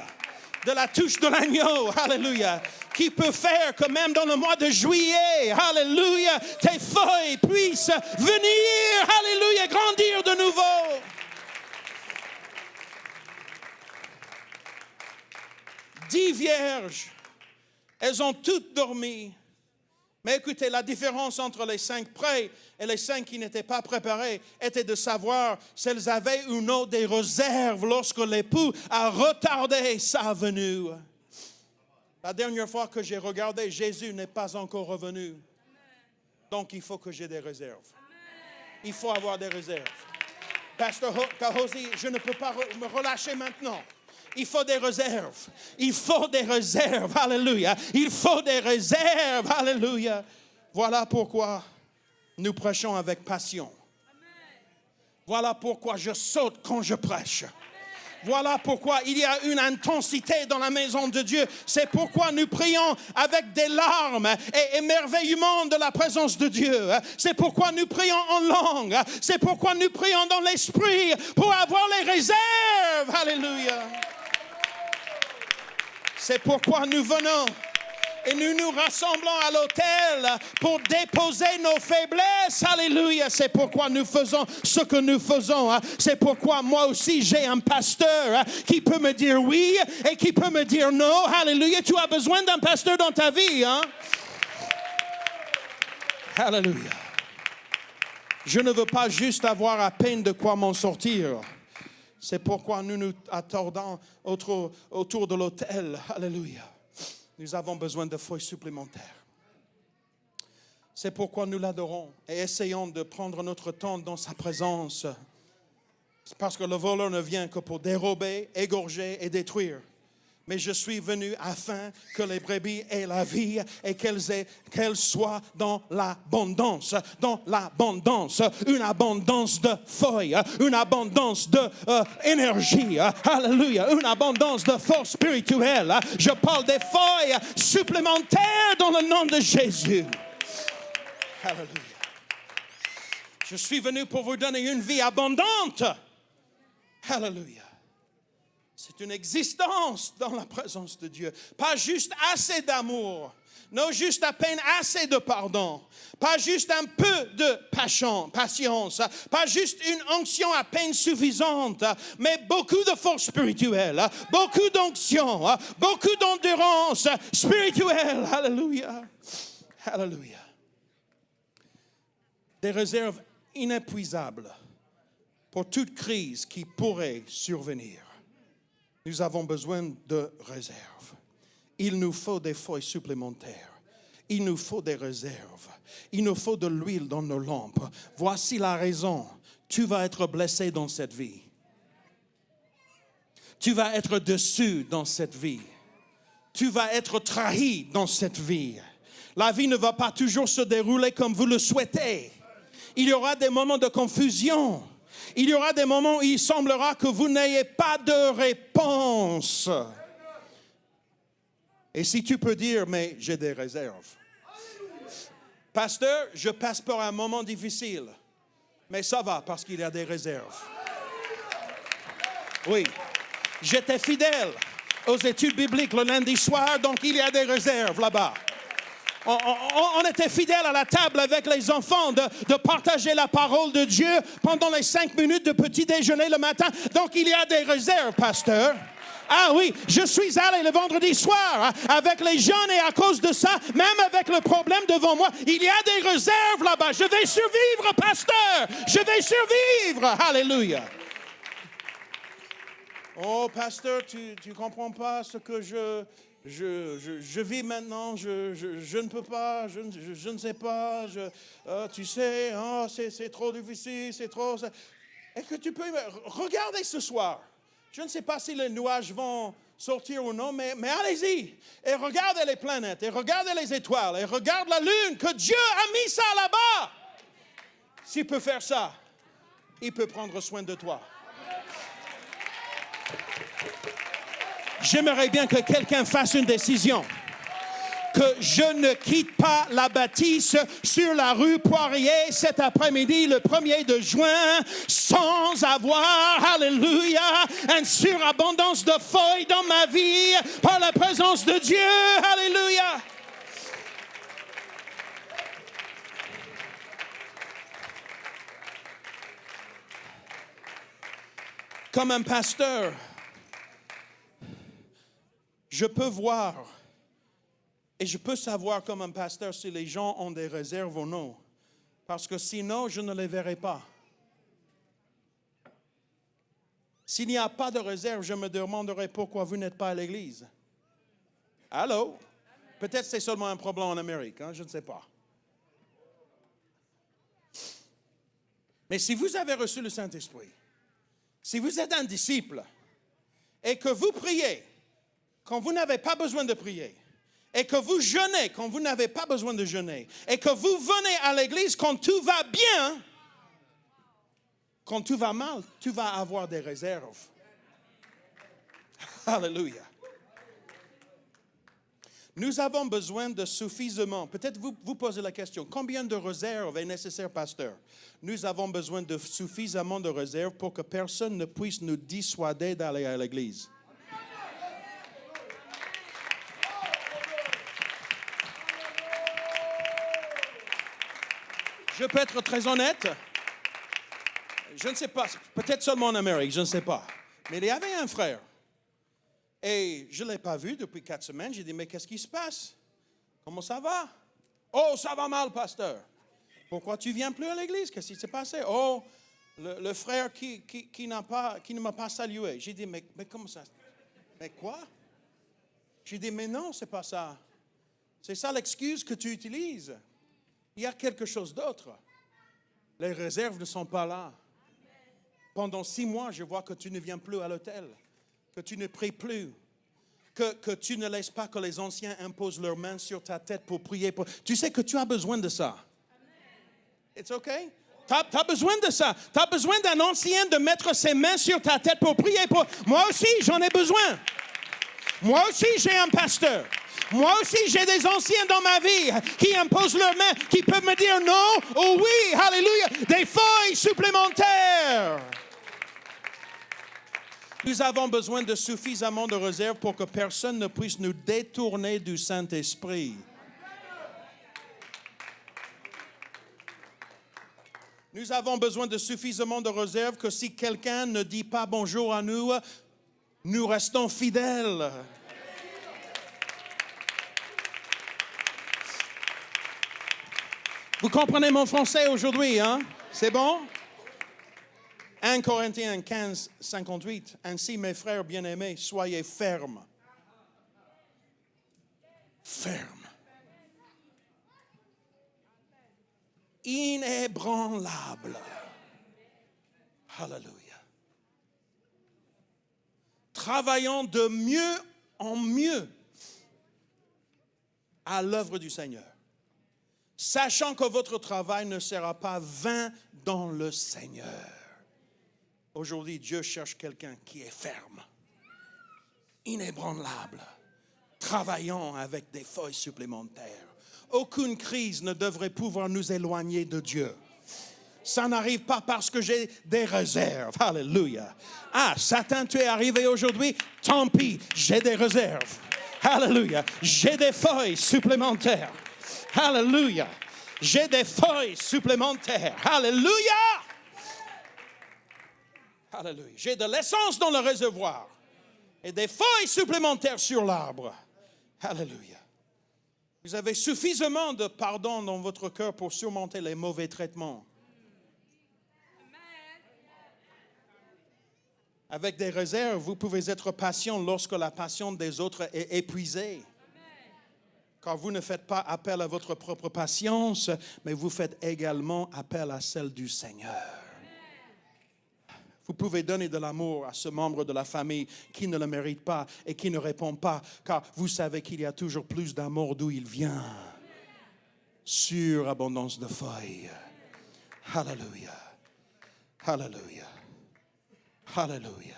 De la touche de l'agneau, alléluia, qui peut faire que même dans le mois de juillet, alléluia, tes feuilles puissent venir, alléluia, grandir de nouveau. 10 vierges, elles ont toutes dormi. Mais écoutez, la différence entre les 5 prêts et les 5 qui n'étaient pas préparés était de savoir si elles avaient ou non des réserves lorsque l'époux a retardé sa venue. La dernière fois que j'ai regardé, Jésus n'est pas encore revenu. Donc, il faut que j'ai des réserves. Il faut avoir des réserves. Pasteur Kahosi, je ne peux pas me relâcher maintenant. Il faut des réserves. Il faut des réserves. Alléluia. Il faut des réserves. Alléluia. Voilà pourquoi nous prêchons avec passion. Voilà pourquoi je saute quand je prêche. Voilà pourquoi il y a une intensité dans la maison de Dieu. C'est pourquoi nous prions avec des larmes et émerveillement de la présence de Dieu. C'est pourquoi nous prions en langue. C'est pourquoi nous prions dans l'esprit pour avoir les réserves. Alléluia. C'est pourquoi nous venons et nous nous rassemblons à l'autel pour déposer nos faiblesses. Alléluia. C'est pourquoi nous faisons ce que nous faisons. C'est pourquoi moi aussi j'ai un pasteur qui peut me dire oui et qui peut me dire non. Alléluia. Tu as besoin d'un pasteur dans ta vie. Hein? Alléluia. Je ne veux pas juste avoir à peine de quoi m'en sortir. C'est pourquoi nous nous attardons autour de l'autel. Alléluia. Nous avons besoin de feuilles supplémentaires. C'est pourquoi nous l'adorons et essayons de prendre notre temps dans sa présence. C'est parce que le voleur ne vient que pour dérober, égorger et détruire. Mais je suis venu afin que les brebis aient la vie et qu'elles soient dans l'abondance. Dans l'abondance. Une abondance de feuilles, une abondance d'énergie. Alléluia. Une abondance de force spirituelle. Je parle des feuilles supplémentaires dans le nom de Jésus. Alléluia. Je suis venu pour vous donner une vie abondante. Alléluia. C'est une existence dans la présence de Dieu. Pas juste assez d'amour. Non, juste à peine assez de pardon. Pas juste un peu de patience. Pas juste une onction à peine suffisante. Mais beaucoup de force spirituelle. Beaucoup d'onction. Beaucoup d'endurance spirituelle. Alléluia. Alléluia. Des réserves inépuisables pour toute crise qui pourrait survenir. Nous avons besoin de réserves. Il nous faut des feuilles supplémentaires. Il nous faut des réserves. Il nous faut de l'huile dans nos lampes. Voici la raison. Tu vas être blessé dans cette vie. Tu vas être déçu dans cette vie. Tu vas être trahi dans cette vie. La vie ne va pas toujours se dérouler comme vous le souhaitez. Il y aura des moments de confusion. Il y aura des moments où il semblera que vous n'ayez pas de réponse. Et si tu peux dire, mais j'ai des réserves. Pasteur, je passe par un moment difficile. Mais ça va parce qu'il y a des réserves. Oui, j'étais fidèle aux études bibliques le lundi soir, donc il y a des réserves là-bas. On était fidèles à la table avec les enfants de partager la parole de Dieu pendant les 5 minutes de petit déjeuner le matin. Donc, il y a des réserves, pasteur. Ah oui, je suis allé le vendredi soir avec les jeunes et à cause de ça, même avec le problème devant moi, il y a des réserves là-bas. Je vais survivre, pasteur. Je vais survivre. Alléluia. Oh, pasteur, tu ne comprends pas ce que je vis maintenant, je ne peux pas, je ne sais pas, tu sais, oh, c'est trop difficile, c'est trop... Est-ce que tu peux regarder ce soir? Je ne sais pas si les nuages vont sortir ou non, mais allez-y et regardez les planètes, et regardez les étoiles, et regarde la lune, que Dieu a mis ça là-bas. S'il peut faire ça, il peut prendre soin de toi. J'aimerais bien que quelqu'un fasse une décision. Que je ne quitte pas la bâtisse sur la rue Poirier cet après-midi, le 1er de juin, sans avoir, alléluia, une surabondance de feuilles dans ma vie, par la présence de Dieu, alléluia. Comme un pasteur, je peux voir et je peux savoir comme un pasteur si les gens ont des réserves ou non. Parce que sinon, je ne les verrai pas. S'il n'y a pas de réserve, je me demanderai pourquoi vous n'êtes pas à l'église. Allô? Peut-être c'est seulement un problème en Amérique, je ne sais pas. Mais si vous avez reçu le Saint-Esprit, si vous êtes un disciple et que vous priez quand vous n'avez pas besoin de prier, et que vous jeûnez quand vous n'avez pas besoin de jeûner, et que vous venez à l'église quand tout va bien, quand tout va mal, tu vas avoir des réserves. Alléluia. Nous avons besoin de suffisamment. Peut-être vous posez la question, combien de réserves est nécessaire, pasteur? Nous avons besoin de suffisamment de réserves pour que personne ne puisse nous dissuader d'aller à l'église. Je peux être très honnête. Je ne sais pas, peut-être seulement en Amérique, je ne sais pas. Mais il y avait un frère. Et je ne l'ai pas vu depuis 4 semaines. J'ai dit, mais qu'est-ce qui se passe? Comment ça va? Oh, ça va mal, pasteur. Pourquoi tu ne viens plus à l'église? Qu'est-ce qui s'est passé? Oh, le frère qui ne m'a pas salué. J'ai dit, mais comment ça? Mais quoi? J'ai dit, mais non, c'est pas ça. C'est ça l'excuse que tu utilises. Il y a quelque chose d'autre. Les réserves ne sont pas là. Pendant 6 mois, je vois que tu ne viens plus à l'hôtel, que tu ne pries plus, que tu ne laisses pas que les anciens imposent leurs mains sur ta tête pour prier. Tu sais que tu as besoin de ça. It's okay? Tu as besoin de ça. Tu as besoin d'un ancien de mettre ses mains sur ta tête pour prier. Moi aussi, j'en ai besoin. Moi aussi, j'ai un pasteur. Moi aussi, j'ai des anciens dans ma vie qui imposent leurs mains, qui peuvent me dire non ou oui. Alléluia. Des feuilles supplémentaires. Nous avons besoin de suffisamment de réserve pour que personne ne puisse nous détourner du Saint-Esprit. Nous avons besoin de suffisamment de réserve que si quelqu'un ne dit pas bonjour à nous, nous restons fidèles. Vous comprenez mon français aujourd'hui, hein? C'est bon? 1 Corinthiens 15, 58. Ainsi, mes frères bien-aimés, soyez fermes. Fermes. Inébranlables. Alléluia. Travaillant de mieux en mieux à l'œuvre du Seigneur. Sachant que votre travail ne sera pas vain dans le Seigneur. Aujourd'hui, Dieu cherche quelqu'un qui est ferme, inébranlable, travaillant avec des feuilles supplémentaires. Aucune crise ne devrait pouvoir nous éloigner de Dieu. Ça n'arrive pas parce que j'ai des réserves. Alléluia. Ah, Satan, tu es arrivé aujourd'hui? Tant pis, j'ai des réserves. Alléluia. J'ai des feuilles supplémentaires. Alléluia. J'ai des feuilles supplémentaires. Alléluia. Alléluia. J'ai de l'essence dans le réservoir et des feuilles supplémentaires sur l'arbre. Alléluia. Vous avez suffisamment de pardon dans votre cœur pour surmonter les mauvais traitements. Avec des réserves, vous pouvez être patient lorsque la patience des autres est épuisée. Car vous ne faites pas appel à votre propre patience, mais vous faites également appel à celle du Seigneur. Vous pouvez donner de l'amour à ce membre de la famille qui ne le mérite pas et qui ne répond pas, car vous savez qu'il y a toujours plus d'amour d'où il vient. Surabondance de feuilles. Alléluia. Alléluia. Alléluia.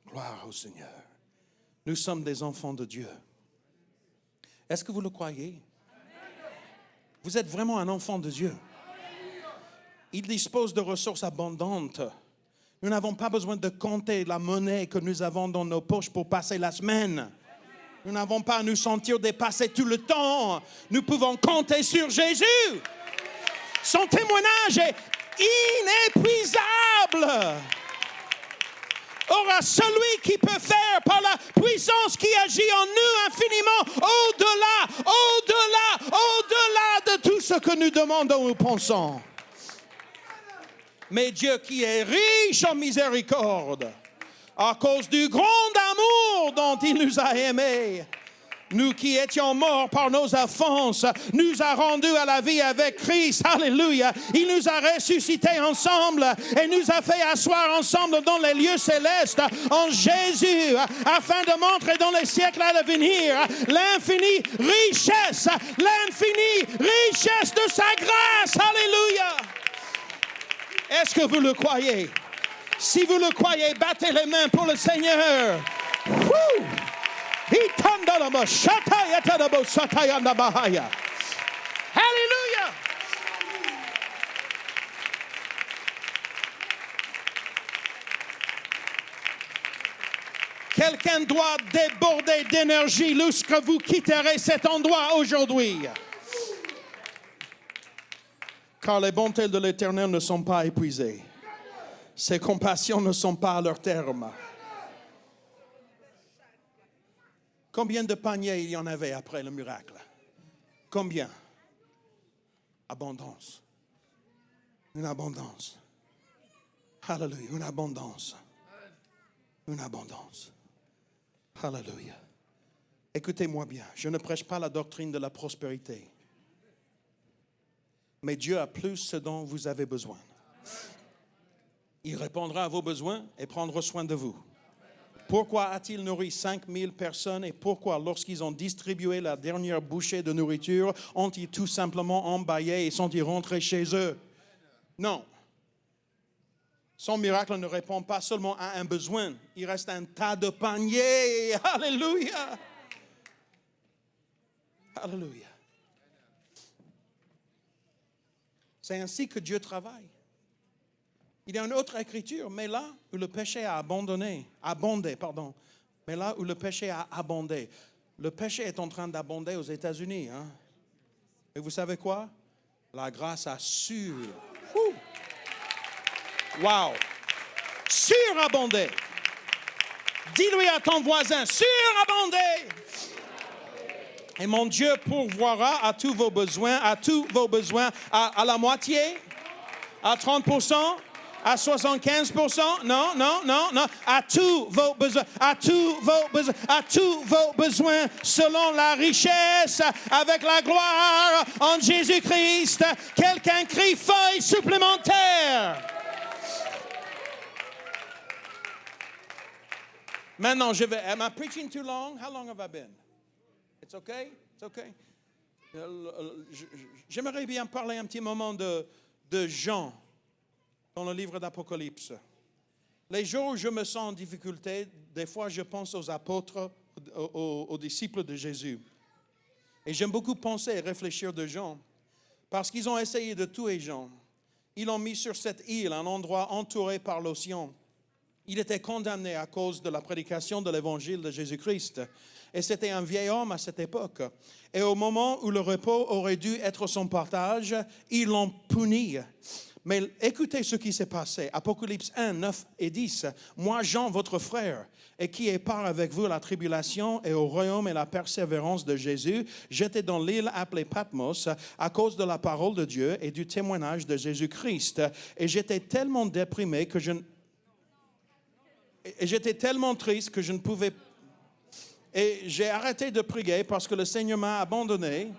Gloire au Seigneur. Nous sommes des enfants de Dieu. Est-ce que vous le croyez? Vous êtes vraiment un enfant de Dieu. Il dispose de ressources abondantes. Nous n'avons pas besoin de compter la monnaie que nous avons dans nos poches pour passer la semaine. Nous n'avons pas à nous sentir dépassés tout le temps. Nous pouvons compter sur Jésus. Son témoignage est inépuisable. Or, à celui qui peut faire par la puissance qui agit en nous infiniment, au-delà de tout ce que nous demandons ou pensons. Mais Dieu qui est riche en miséricorde, à cause du grand amour dont il nous a aimés, nous qui étions morts par nos offenses, nous a rendus à la vie avec Christ. Alléluia. Il nous a ressuscités ensemble et nous a fait asseoir ensemble dans les lieux célestes en Jésus, afin de montrer dans les siècles à venir l'infinie richesse de sa grâce. Alléluia. Est-ce que vous le croyez? Si vous le croyez, battez les mains pour le Seigneur. Woo! Alléluia. Quelqu'un doit déborder d'énergie lorsque vous quitterez cet endroit aujourd'hui. Car les bontés de l'Éternel ne sont pas épuisées. Ses compassions ne sont pas à leur terme. Combien de paniers il y en avait après le miracle? Combien? Abondance. Une abondance. Alléluia. Une abondance. Une abondance. Alléluia. Écoutez-moi bien. Je ne prêche pas la doctrine de la prospérité. mais Dieu a plus ce dont vous avez besoin. Il répondra à vos besoins et prendra soin de vous. Pourquoi a-t-il nourri 5000 personnes et pourquoi, lorsqu'ils ont distribué la dernière bouchée de nourriture, ont-ils tout simplement embâillé et sont-ils rentrés chez eux? Non. Son miracle ne répond pas seulement à un besoin, il reste un tas de paniers. Alléluia! Alléluia! C'est ainsi que Dieu travaille. Il y a une autre écriture, mais là où le péché a abondé, mais là où le péché a abondé, le péché est en train d'abonder aux États-Unis. Hein? Et vous savez quoi? La grâce a wow! Surabondé. Dis-lui à ton voisin, surabondé. Et mon Dieu pourvoira à tous vos besoins, à la moitié, à 30%, à 75%, non, à tous vos besoins, selon la richesse, avec la gloire en Jésus-Christ. Quelqu'un crie feuille supplémentaire. Maintenant, am I preaching too long? How long have I been? It's okay? It's okay? J'aimerais bien parler un petit moment de Jean dans le livre d'Apocalypse. Les jours où je me sens en difficulté, des fois je pense aux apôtres, aux disciples de Jésus. Et j'aime beaucoup penser et réfléchir de Jean, parce qu'ils ont essayé de tuer Jean. Ils l'ont mis sur cette île, un endroit entouré par l'océan. Il était condamné à cause de la prédication de l'évangile de Jésus-Christ. Et c'était un vieil homme à cette époque. Et au moment où le repos aurait dû être son partage, ils l'ont puni. Mais écoutez ce qui s'est passé. Apocalypse 1, 9 et 10. Moi, Jean, votre frère, et qui est part avec vous à la tribulation et au royaume et la persévérance de Jésus, j'étais dans l'île appelée Patmos à cause de la parole de Dieu et du témoignage de Jésus-Christ. Et j'étais tellement déprimé et j'étais tellement triste que je ne pouvais. Et j'ai arrêté de prier parce que le Seigneur m'a abandonné.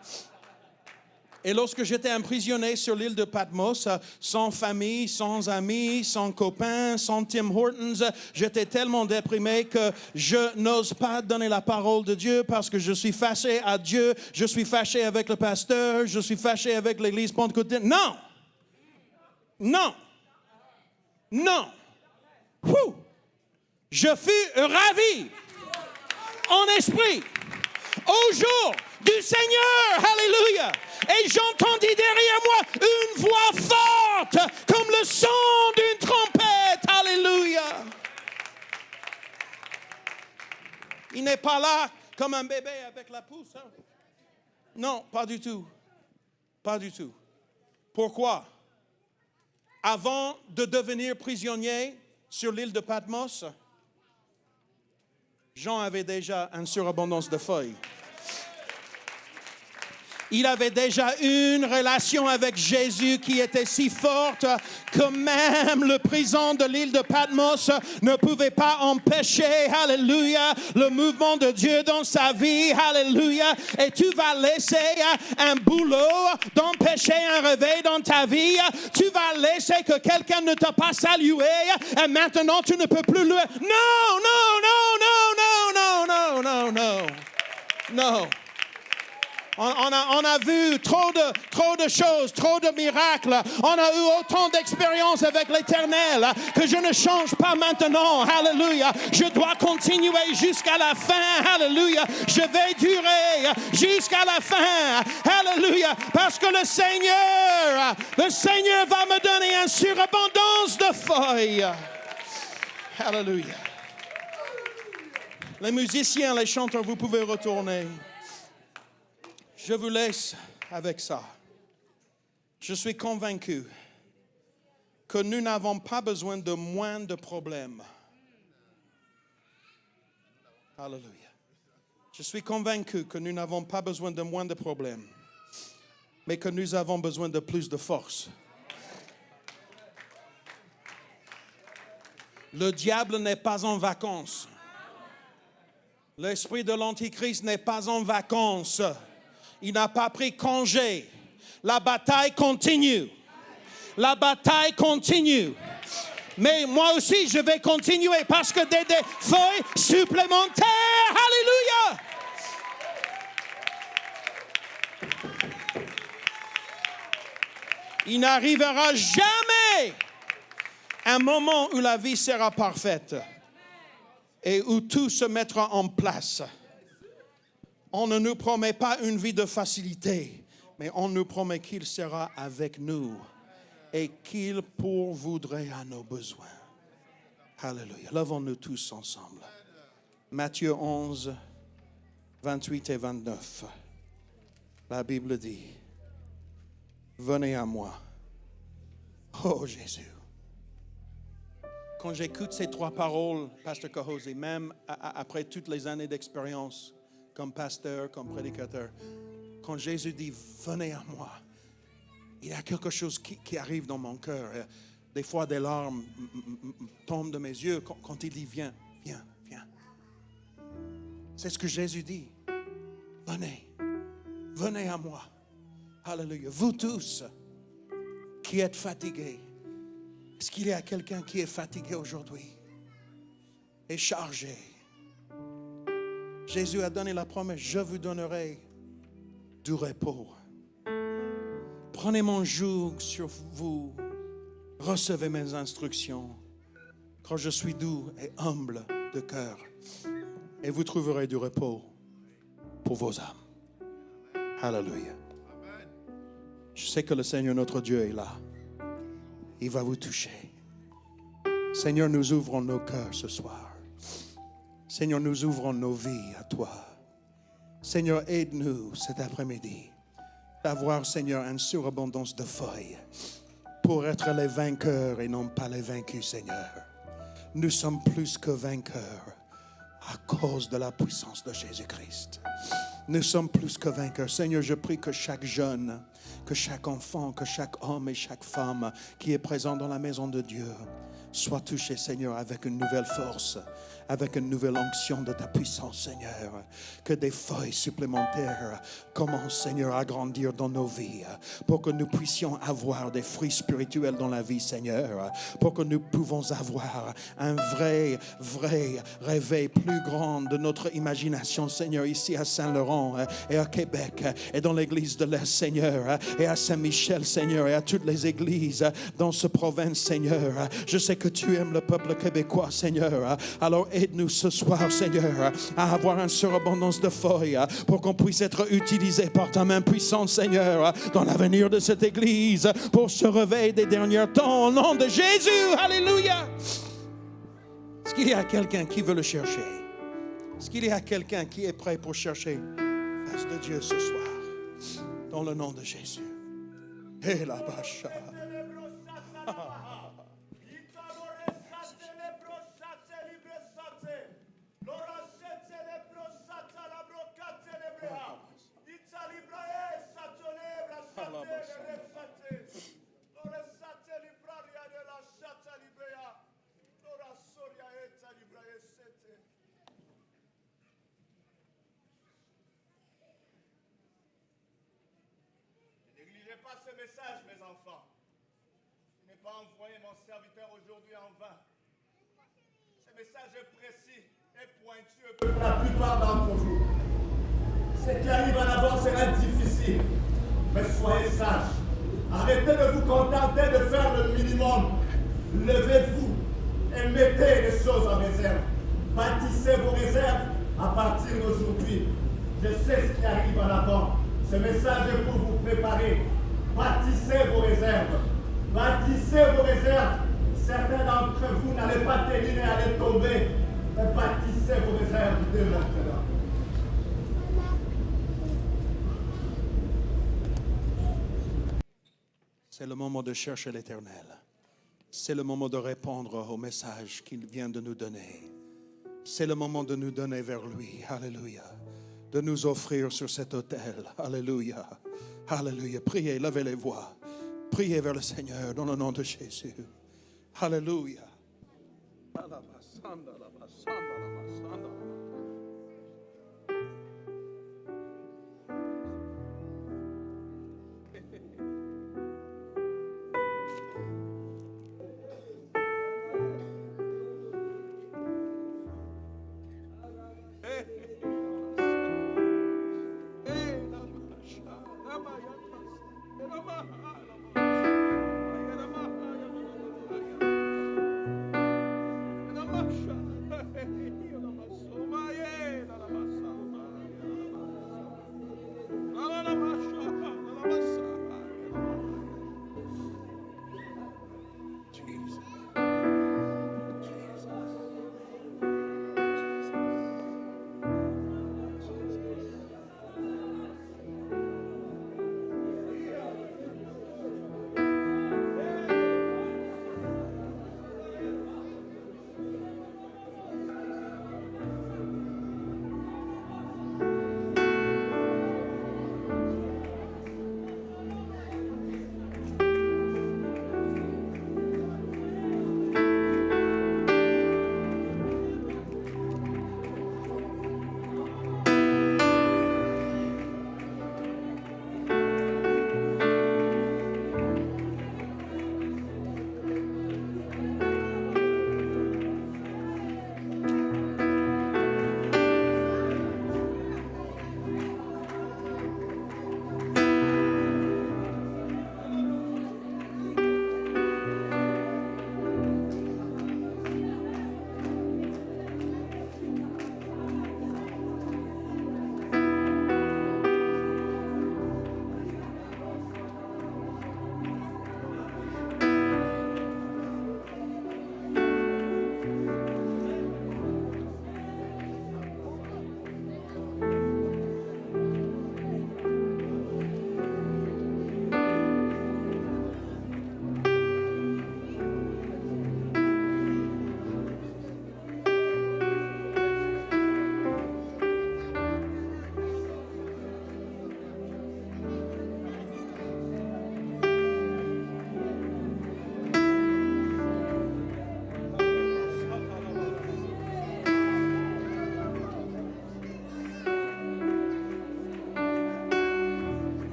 Et lorsque j'étais emprisonné sur l'île de Patmos, sans famille, sans amis, sans copains, sans Tim Hortons, j'étais tellement déprimé que je n'ose pas donner la parole de Dieu parce que je suis fâché à Dieu, je suis fâché avec le pasteur, je suis fâché avec l'église pentecôtiste. Non! Je fus ravi en esprit au jour du Seigneur. Alléluia. Et j'entendis derrière moi une voix forte comme le son d'une trompette. Alléluia. Il n'est pas là comme un bébé avec la pousse. Hein? Non, pas du tout. Pas du tout. Pourquoi? Avant de devenir prisonnier sur l'île de Patmos, Jean avait déjà une surabondance de feuilles. Il avait déjà une relation avec Jésus qui était si forte que même le prison de l'île de Patmos ne pouvait pas empêcher, alléluia, le mouvement de Dieu dans sa vie, alléluia. Et tu vas laisser un boulot d'empêcher un réveil dans ta vie. Tu vas laisser que quelqu'un ne t'a pas salué et maintenant tu ne peux plus louer. Non. On a vu trop de choses, trop de miracles. On a eu autant d'expériences avec l'Éternel que je ne change pas maintenant. Alléluia. Je dois continuer jusqu'à la fin. Alléluia. Je vais durer jusqu'à la fin. Alléluia. Parce que le Seigneur va me donner une surabondance de feuilles. Alléluia. Les musiciens, les chanteurs, vous pouvez retourner. Je vous laisse avec ça. Je suis convaincu que nous n'avons pas besoin de moins de problèmes. Alléluia. Je suis convaincu que nous n'avons pas besoin de moins de problèmes, mais que nous avons besoin de plus de force. Le diable n'est pas en vacances. L'esprit de l'Antichrist n'est pas en vacances. Il n'a pas pris congé. La bataille continue. La bataille continue. Mais moi aussi, je vais continuer parce que des feuilles supplémentaires. Alléluia. Il n'arrivera jamais un moment où la vie sera parfaite et où tout se mettra en place. On ne nous promet pas une vie de facilité, mais on nous promet qu'il sera avec nous et qu'il pourvoudrait à nos besoins. Alléluia. Levons-nous tous ensemble. Matthieu 11, 28 et 29. La Bible dit, venez à moi. Oh Jésus. Quand j'écoute ces trois paroles, Pasteur Kahoze, même après toutes les années d'expérience comme pasteur, comme prédicateur, quand Jésus dit venez à moi, il y a quelque chose qui arrive dans mon cœur. Des fois, des larmes tombent de mes yeux quand il dit viens, viens, viens. C'est ce que Jésus dit. Venez, venez à moi. Alléluia. Vous tous qui êtes fatigués, est-ce qu'il y a quelqu'un qui est fatigué aujourd'hui et chargé? Jésus a donné la promesse, je vous donnerai du repos. Prenez mon joug sur vous, recevez mes instructions, car je suis doux et humble de cœur, et vous trouverez du repos pour vos âmes. Alléluia. Je sais que le Seigneur notre Dieu est là. Il va vous toucher. Seigneur, nous ouvrons nos cœurs ce soir. Seigneur, nous ouvrons nos vies à toi. Seigneur, aide-nous cet après-midi d'avoir, Seigneur, une surabondance de feuilles pour être les vainqueurs et non pas les vaincus, Seigneur. Nous sommes plus que vainqueurs à cause de la puissance de Jésus-Christ. Nous sommes plus que vainqueurs. Seigneur, je prie que chaque jeune, que chaque enfant, que chaque homme et chaque femme qui est présent dans la maison de Dieu soit touché, Seigneur, avec une nouvelle force, avec une nouvelle onction de ta puissance, Seigneur. Que des feuilles supplémentaires commencent, Seigneur, à grandir dans nos vies pour que nous puissions avoir des fruits spirituels dans la vie, Seigneur. Pour que nous pouvons avoir un vrai réveil plus grand de notre imagination, Seigneur, ici à Saint-Laurent et à Québec et dans l'église de l'Est, Seigneur, et à Saint-Michel, Seigneur, et à toutes les églises dans ce province, Seigneur. Je sais que tu aimes le peuple québécois, Seigneur. Alors aide-nous ce soir, Seigneur, à avoir une surabondance de feuilles pour qu'on puisse être utilisé par ta main puissante, Seigneur, dans l'avenir de cette église pour ce réveil des derniers temps. Au nom de Jésus, alléluia. Est-ce qu'il y a quelqu'un qui veut le chercher? Est-ce qu'il y a quelqu'un qui est prêt pour chercher la face de Dieu ce soir? Dans le nom de Jésus. Et la bacha. N'égligez pas ce message, mes enfants. Je n'ai pas envoyé mon serviteur aujourd'hui en vain. Ce message est précis et pointu pour la plupart d'entre vous. Ce qui arrive en avant sera difficile, mais soyez sages. Arrêtez de vous contenter de faire le minimum. Levez-vous et mettez les choses en réserve. Bâtissez vos réserves à partir d'aujourd'hui. Je sais ce qui arrive en avant. Ce message est pour vous préparer. Bâtissez vos réserves. Bâtissez vos réserves. Certains d'entre vous n'allez pas tenir et aller tomber. Mais bâtissez vos réserves dès maintenant. C'est le moment de chercher l'Éternel. C'est le moment de répondre au message qu'il vient de nous donner. C'est le moment de nous donner vers lui. Alléluia. De nous offrir sur cet autel. Alléluia. Alléluia. Priez, levez les voix. Priez vers le Seigneur dans le nom de Jésus. Alléluia.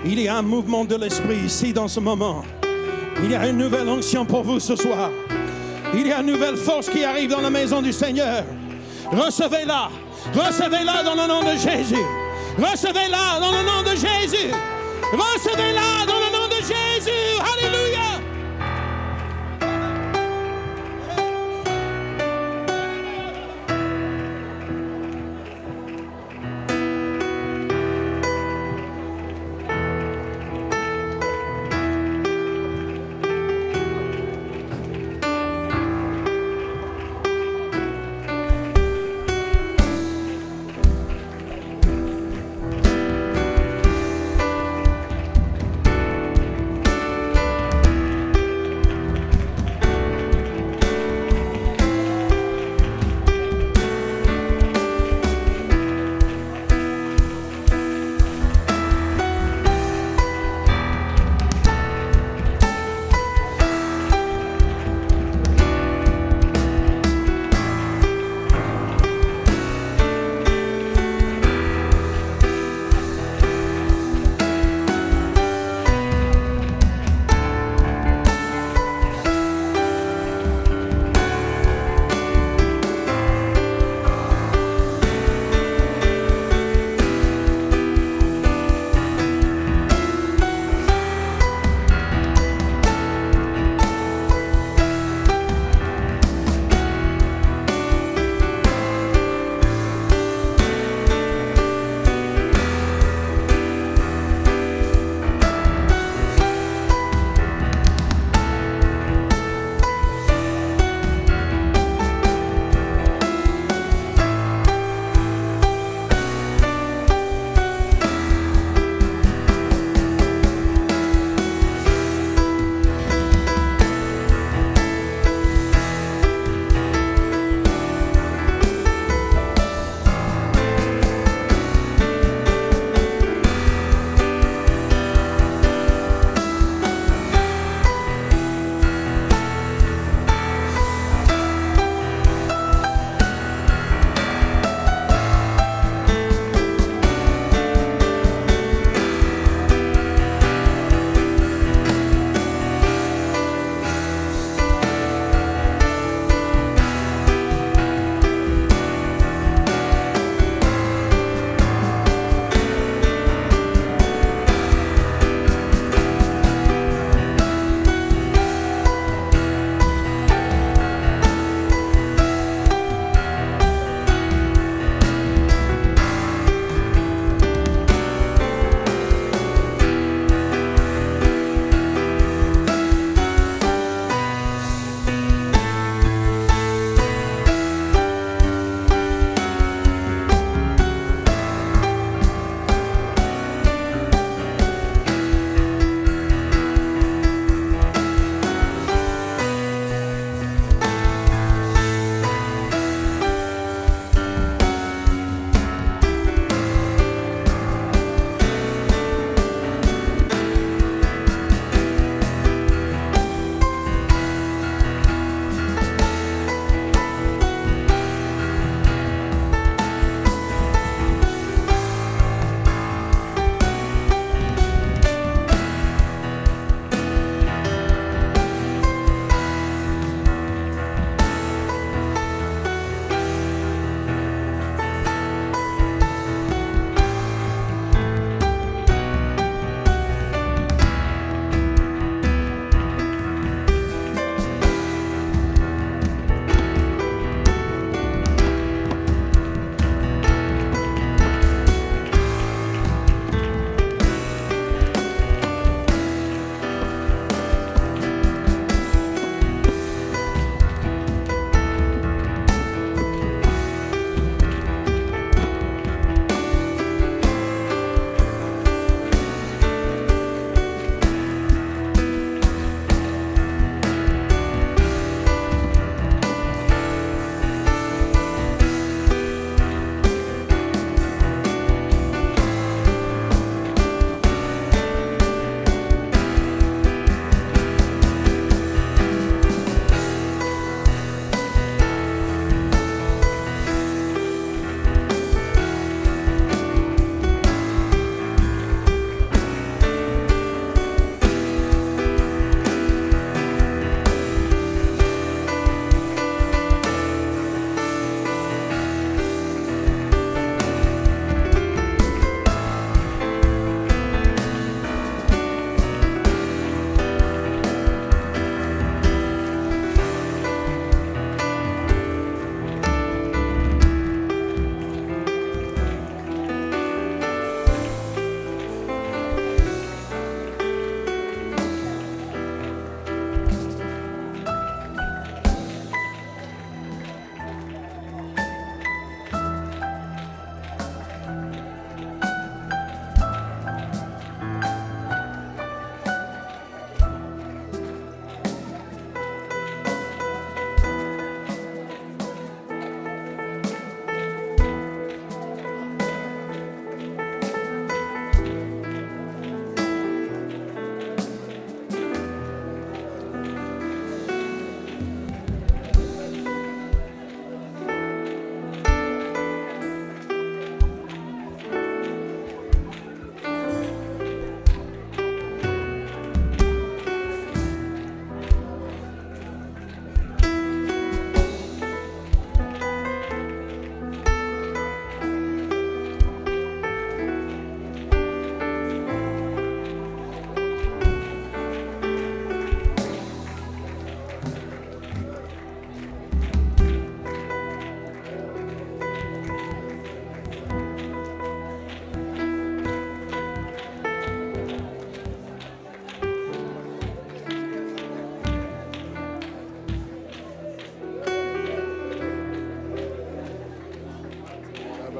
Il y a un mouvement de l'esprit ici dans ce moment. Il y a une nouvelle onction pour vous ce soir. Il y a une nouvelle force qui arrive dans la maison du Seigneur. Recevez-la. Recevez-la dans le nom de Jésus. Recevez-la dans le nom de Jésus. Recevez-la dans le nom de Jésus. Alléluia.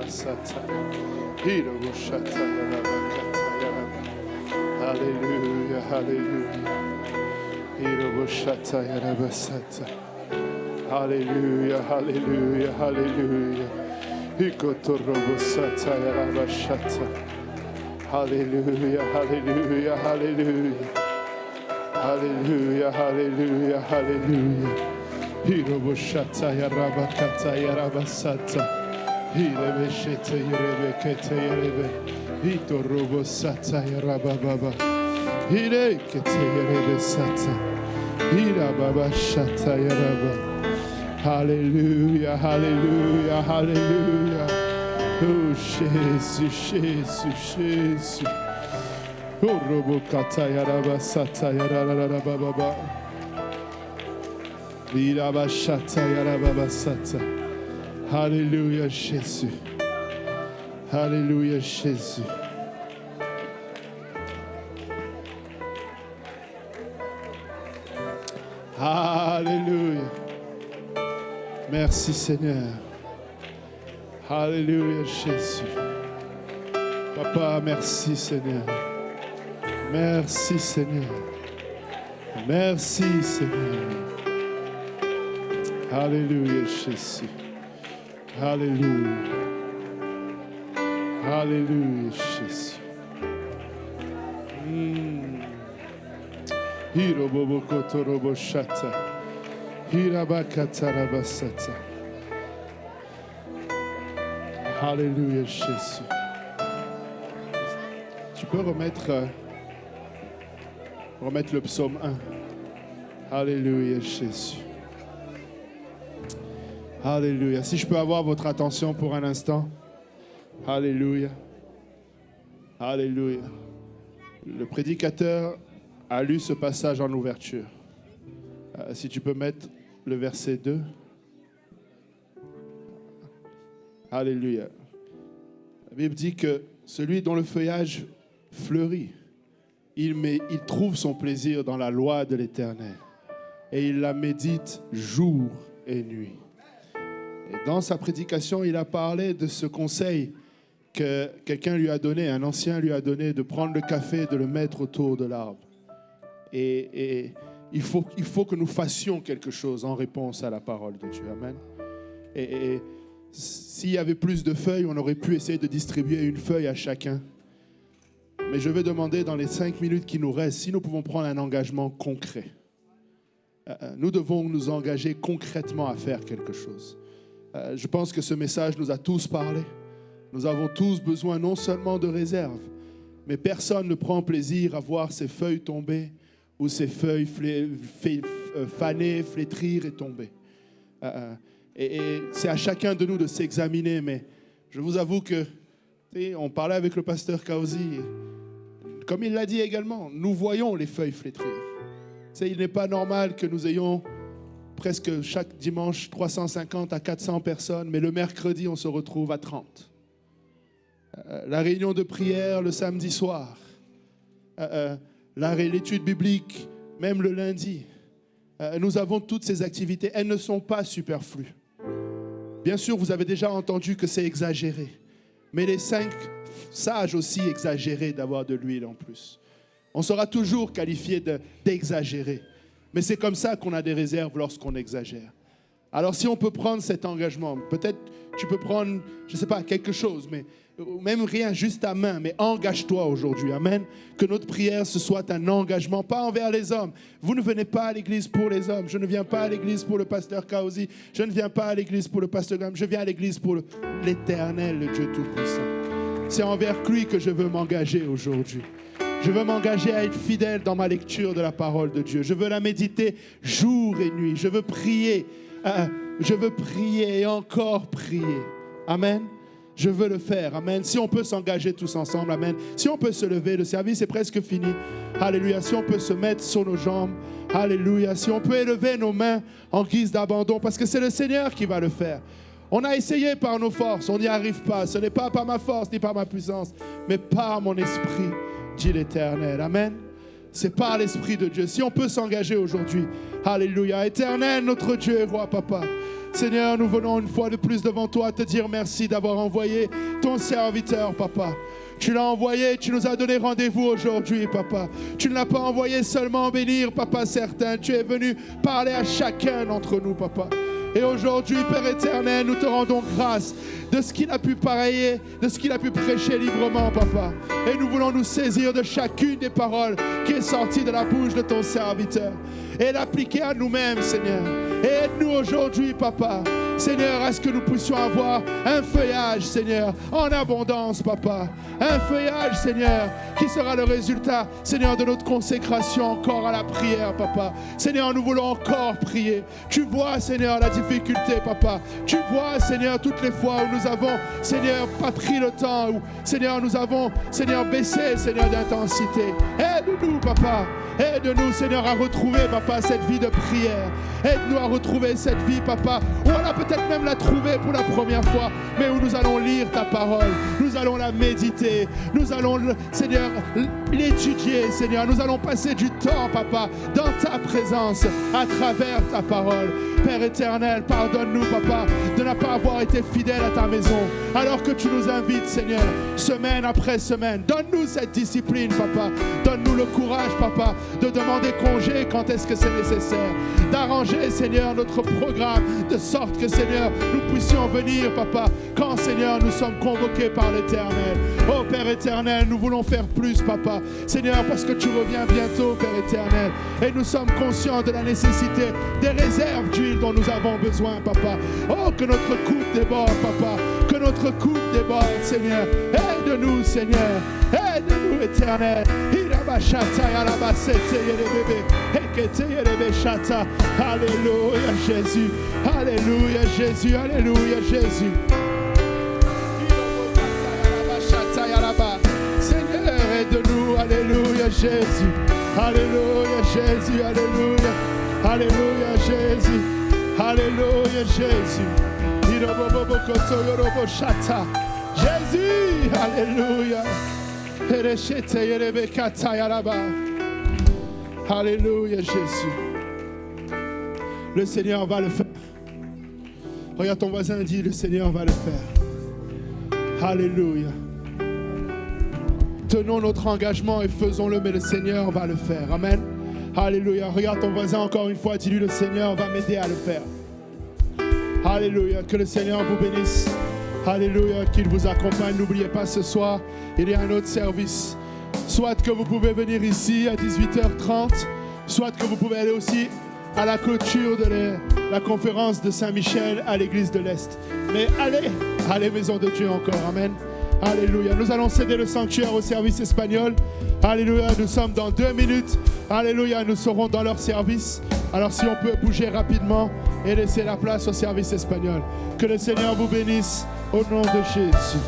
yarabasata. Hiroboshata yarabakata yaraba. Hallelujah, hallelujah. Hiroboshata yarabasata. Hallelujah, hallelujah, hallelujah. Hikotorobosata yarabashata. Hallelujah, hallelujah, hallelujah. Hallelujah, hallelujah, hallelujah. Hiroboshata yarabakata yarabasata. Hirebeshete yirebekete yirebe. Hitorobosata yarabababa. Hirekete yirebesata. Hirababashata yaraba. Hallelujah, hallelujah, hallelujah. Oh, Jésus, Jésus, Jésus. Oh, Robokata yarabasata yarabababa. Hirabashata yarababasata. Hallelujah, Jésus. Hallelujah, Jésus. Hallelujah. Merci Seigneur. Hallelujah, Jésus. Papa, merci Seigneur. Merci Seigneur. Merci Seigneur. Hallelujah, Jésus. Hallelujah. Hallelujah, Jésus. Hirobobokoto roboshata. Hirabakata rabasata. Hallelujah, Jésus. Tu peux remettre le psaume 1. Hallelujah, Jésus. Alléluia. Si je peux avoir votre attention pour un instant. Alléluia. Alléluia. Le prédicateur a lu ce passage en ouverture. Si tu peux mettre le verset 2. Alléluia. La Bible dit que celui dont le feuillage fleurit, il trouve son plaisir dans la loi de l'Éternel. Et il la médite jour et nuit. Et dans sa prédication, il a parlé de ce conseil que quelqu'un lui a donné, un ancien lui a donné, de prendre le café et de le mettre autour de l'arbre. Et il faut que nous fassions quelque chose en réponse à la parole de Dieu. Amen. Et s'il y avait plus de feuilles, on aurait pu essayer de distribuer une feuille à chacun. Mais je vais demander dans les 5 minutes qui nous restent, si nous pouvons prendre un engagement concret. Nous devons nous engager concrètement à faire quelque chose. Je pense que ce message nous a tous parlé. Nous avons tous besoin non seulement de réserve, mais personne ne prend plaisir à voir ses feuilles tomber ou ses feuilles faner, flétrir et tomber. Et c'est à chacun de nous de s'examiner, mais je vous avoue que, on parlait avec le pasteur Kaozi, comme il l'a dit également, nous voyons les feuilles flétrir. Il n'est pas normal que nous ayons presque chaque dimanche 350 à 400 personnes, mais le mercredi, on se retrouve à 30. La réunion de prière le samedi soir, l'étude biblique, même le lundi. Nous avons toutes ces activités. Elles ne sont pas superflues. Bien sûr, vous avez déjà entendu que c'est exagéré, mais les 5 sages aussi exagéré d'avoir de l'huile en plus. On sera toujours qualifié d'exagérer. Mais c'est comme ça qu'on a des réserves lorsqu'on exagère. Alors si on peut prendre cet engagement, peut-être tu peux prendre, je ne sais pas, quelque chose, mais même rien, juste ta main, mais engage-toi aujourd'hui. Amen. Que notre prière, ce soit un engagement, pas envers les hommes. Vous ne venez pas à l'église pour les hommes. Je ne viens pas à l'église pour le pasteur Kaozi. Je ne viens pas à l'église pour le pasteur Graham. Je viens à l'église pour l'Éternel, le Dieu Tout-Puissant. C'est envers lui que je veux m'engager aujourd'hui. Je veux m'engager à être fidèle dans ma lecture de la parole de Dieu. Je veux la méditer jour et nuit. Je veux prier et encore prier. Amen. Je veux le faire. Amen. Si on peut s'engager tous ensemble. Amen. Si on peut se lever, le service est presque fini. Alléluia. Si on peut se mettre sur nos jambes. Alléluia. Si on peut élever nos mains en guise d'abandon, parce que c'est le Seigneur qui va le faire. On a essayé par nos forces, on n'y arrive pas. Ce n'est pas par ma force ni par ma puissance, mais par mon esprit, dit l'Éternel. Amen. C'est par l'Esprit de Dieu. Si on peut s'engager aujourd'hui. Alléluia. Éternel, notre Dieu et roi, papa. Seigneur, nous venons une fois de plus devant toi te dire merci d'avoir envoyé ton serviteur, Papa. Tu l'as envoyé, tu nous as donné rendez-vous aujourd'hui, Papa. Tu ne l'as pas envoyé seulement bénir, Papa, certains. Tu es venu parler à chacun d'entre nous, Papa. Et aujourd'hui, Père éternel, nous te rendons grâce de ce qu'il a pu pareiller, de ce qu'il a pu prêcher librement, Papa. Et nous voulons nous saisir de chacune des paroles qui est sortie de la bouche de ton serviteur et l'appliquer à nous-mêmes, Seigneur. Et aide-nous aujourd'hui, Papa, Seigneur, à ce que nous puissions avoir un feuillage, Seigneur, en abondance, Papa. Un feuillage, Seigneur, qui sera le résultat, Seigneur, de notre consécration encore à la prière, Papa. Seigneur, nous voulons encore prier. Tu vois, Seigneur, la difficulté, Papa. Tu vois, Seigneur, toutes les fois où nous avons, Seigneur, pas pris le temps, où, Seigneur, nous avons, Seigneur, baissé, Seigneur, d'intensité. Aide-nous, Papa. Aide-nous, Seigneur, à retrouver, Papa, cette vie de prière. Aide-nous à retrouver cette vie, Papa, où on a peut-être même la trouver pour la première fois, mais où nous allons lire ta parole, nous allons la méditer, nous allons, Seigneur, l'étudier, Seigneur. Nous allons passer du temps, Papa, dans ta présence, à travers ta parole. Père éternel, pardonne-nous, Papa, de ne pas avoir été fidèle à ta maison, alors que tu nous invites, Seigneur, semaine après semaine. Donne-nous cette discipline, Papa. Donne-nous le courage, Papa, de demander congé quand est-ce que c'est nécessaire. D'arranger, Seigneur, notre programme, de sorte que, Seigneur, nous puissions venir, Papa, quand, Seigneur, nous sommes convoqués par l'Éternel. Oh, Père éternel, nous voulons faire plus, Papa. Seigneur, parce que tu reviens bientôt, Père éternel. Et nous sommes conscients de la nécessité des réserves d'huile dont nous avons besoin, Papa. Oh, que notre coupe déborde, Papa. Que notre coupe déborde, Seigneur. Aide-nous, Seigneur. Aide-nous, éternel. Alléluia, Jésus. Alléluia, Jésus. Alléluia, Jésus. Seigneur, aide-nous. Alléluia, Jésus. Alléluia, Jésus. Alléluia. Alléluia, Jésus. Alléluia, Jésus. Jésus, alléluia. Alléluia, Jésus. Le Seigneur va le faire. Regarde ton voisin, dit le Seigneur va le faire. Alléluia. Tenons notre engagement et faisons-le, mais le Seigneur va le faire. Amen. Alléluia. Regarde ton voisin encore une fois, dis-lui le Seigneur va m'aider à le faire. Alléluia. Que le Seigneur vous bénisse. Alléluia. Qu'il vous accompagne. N'oubliez pas, ce soir, il y a un autre service. Soit que vous pouvez venir ici à 18h30, soit que vous pouvez aller aussi à la clôture de la conférence de Saint-Michel à l'église de l'Est. Mais allez, maison de Dieu encore. Amen. Alléluia. Nous allons céder le sanctuaire au service espagnol. Alléluia. Nous sommes dans 2 minutes. Alléluia. Nous serons dans leur service. Alors si on peut bouger rapidement et laisser la place au service espagnol. Que le Seigneur vous bénisse au nom de Jésus.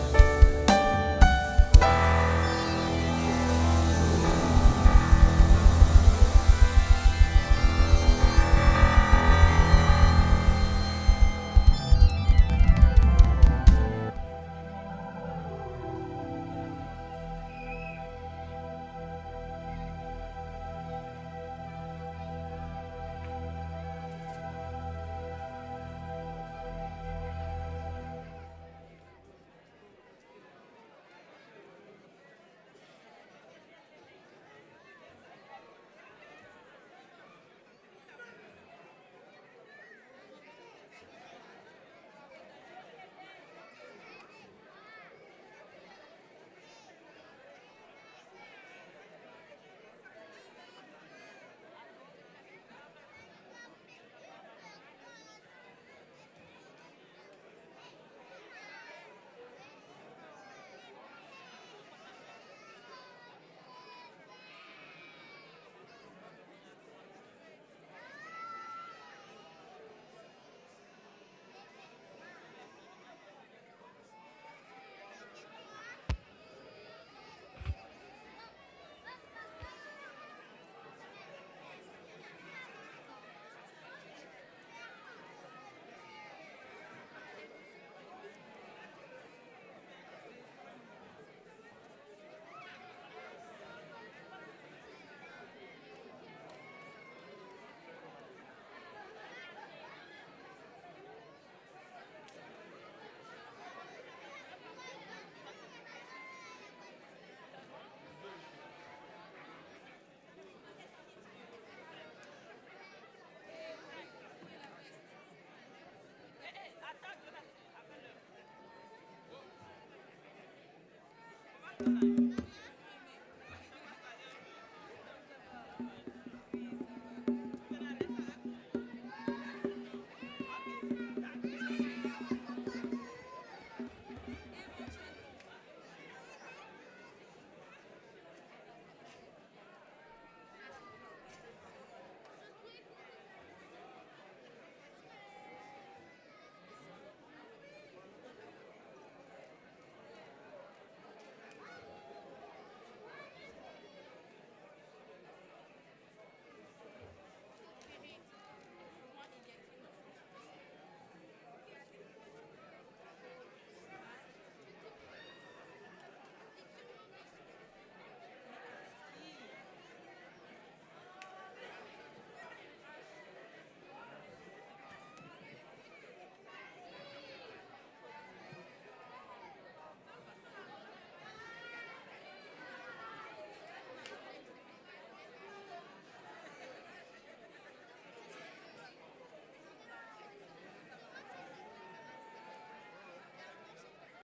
tonight.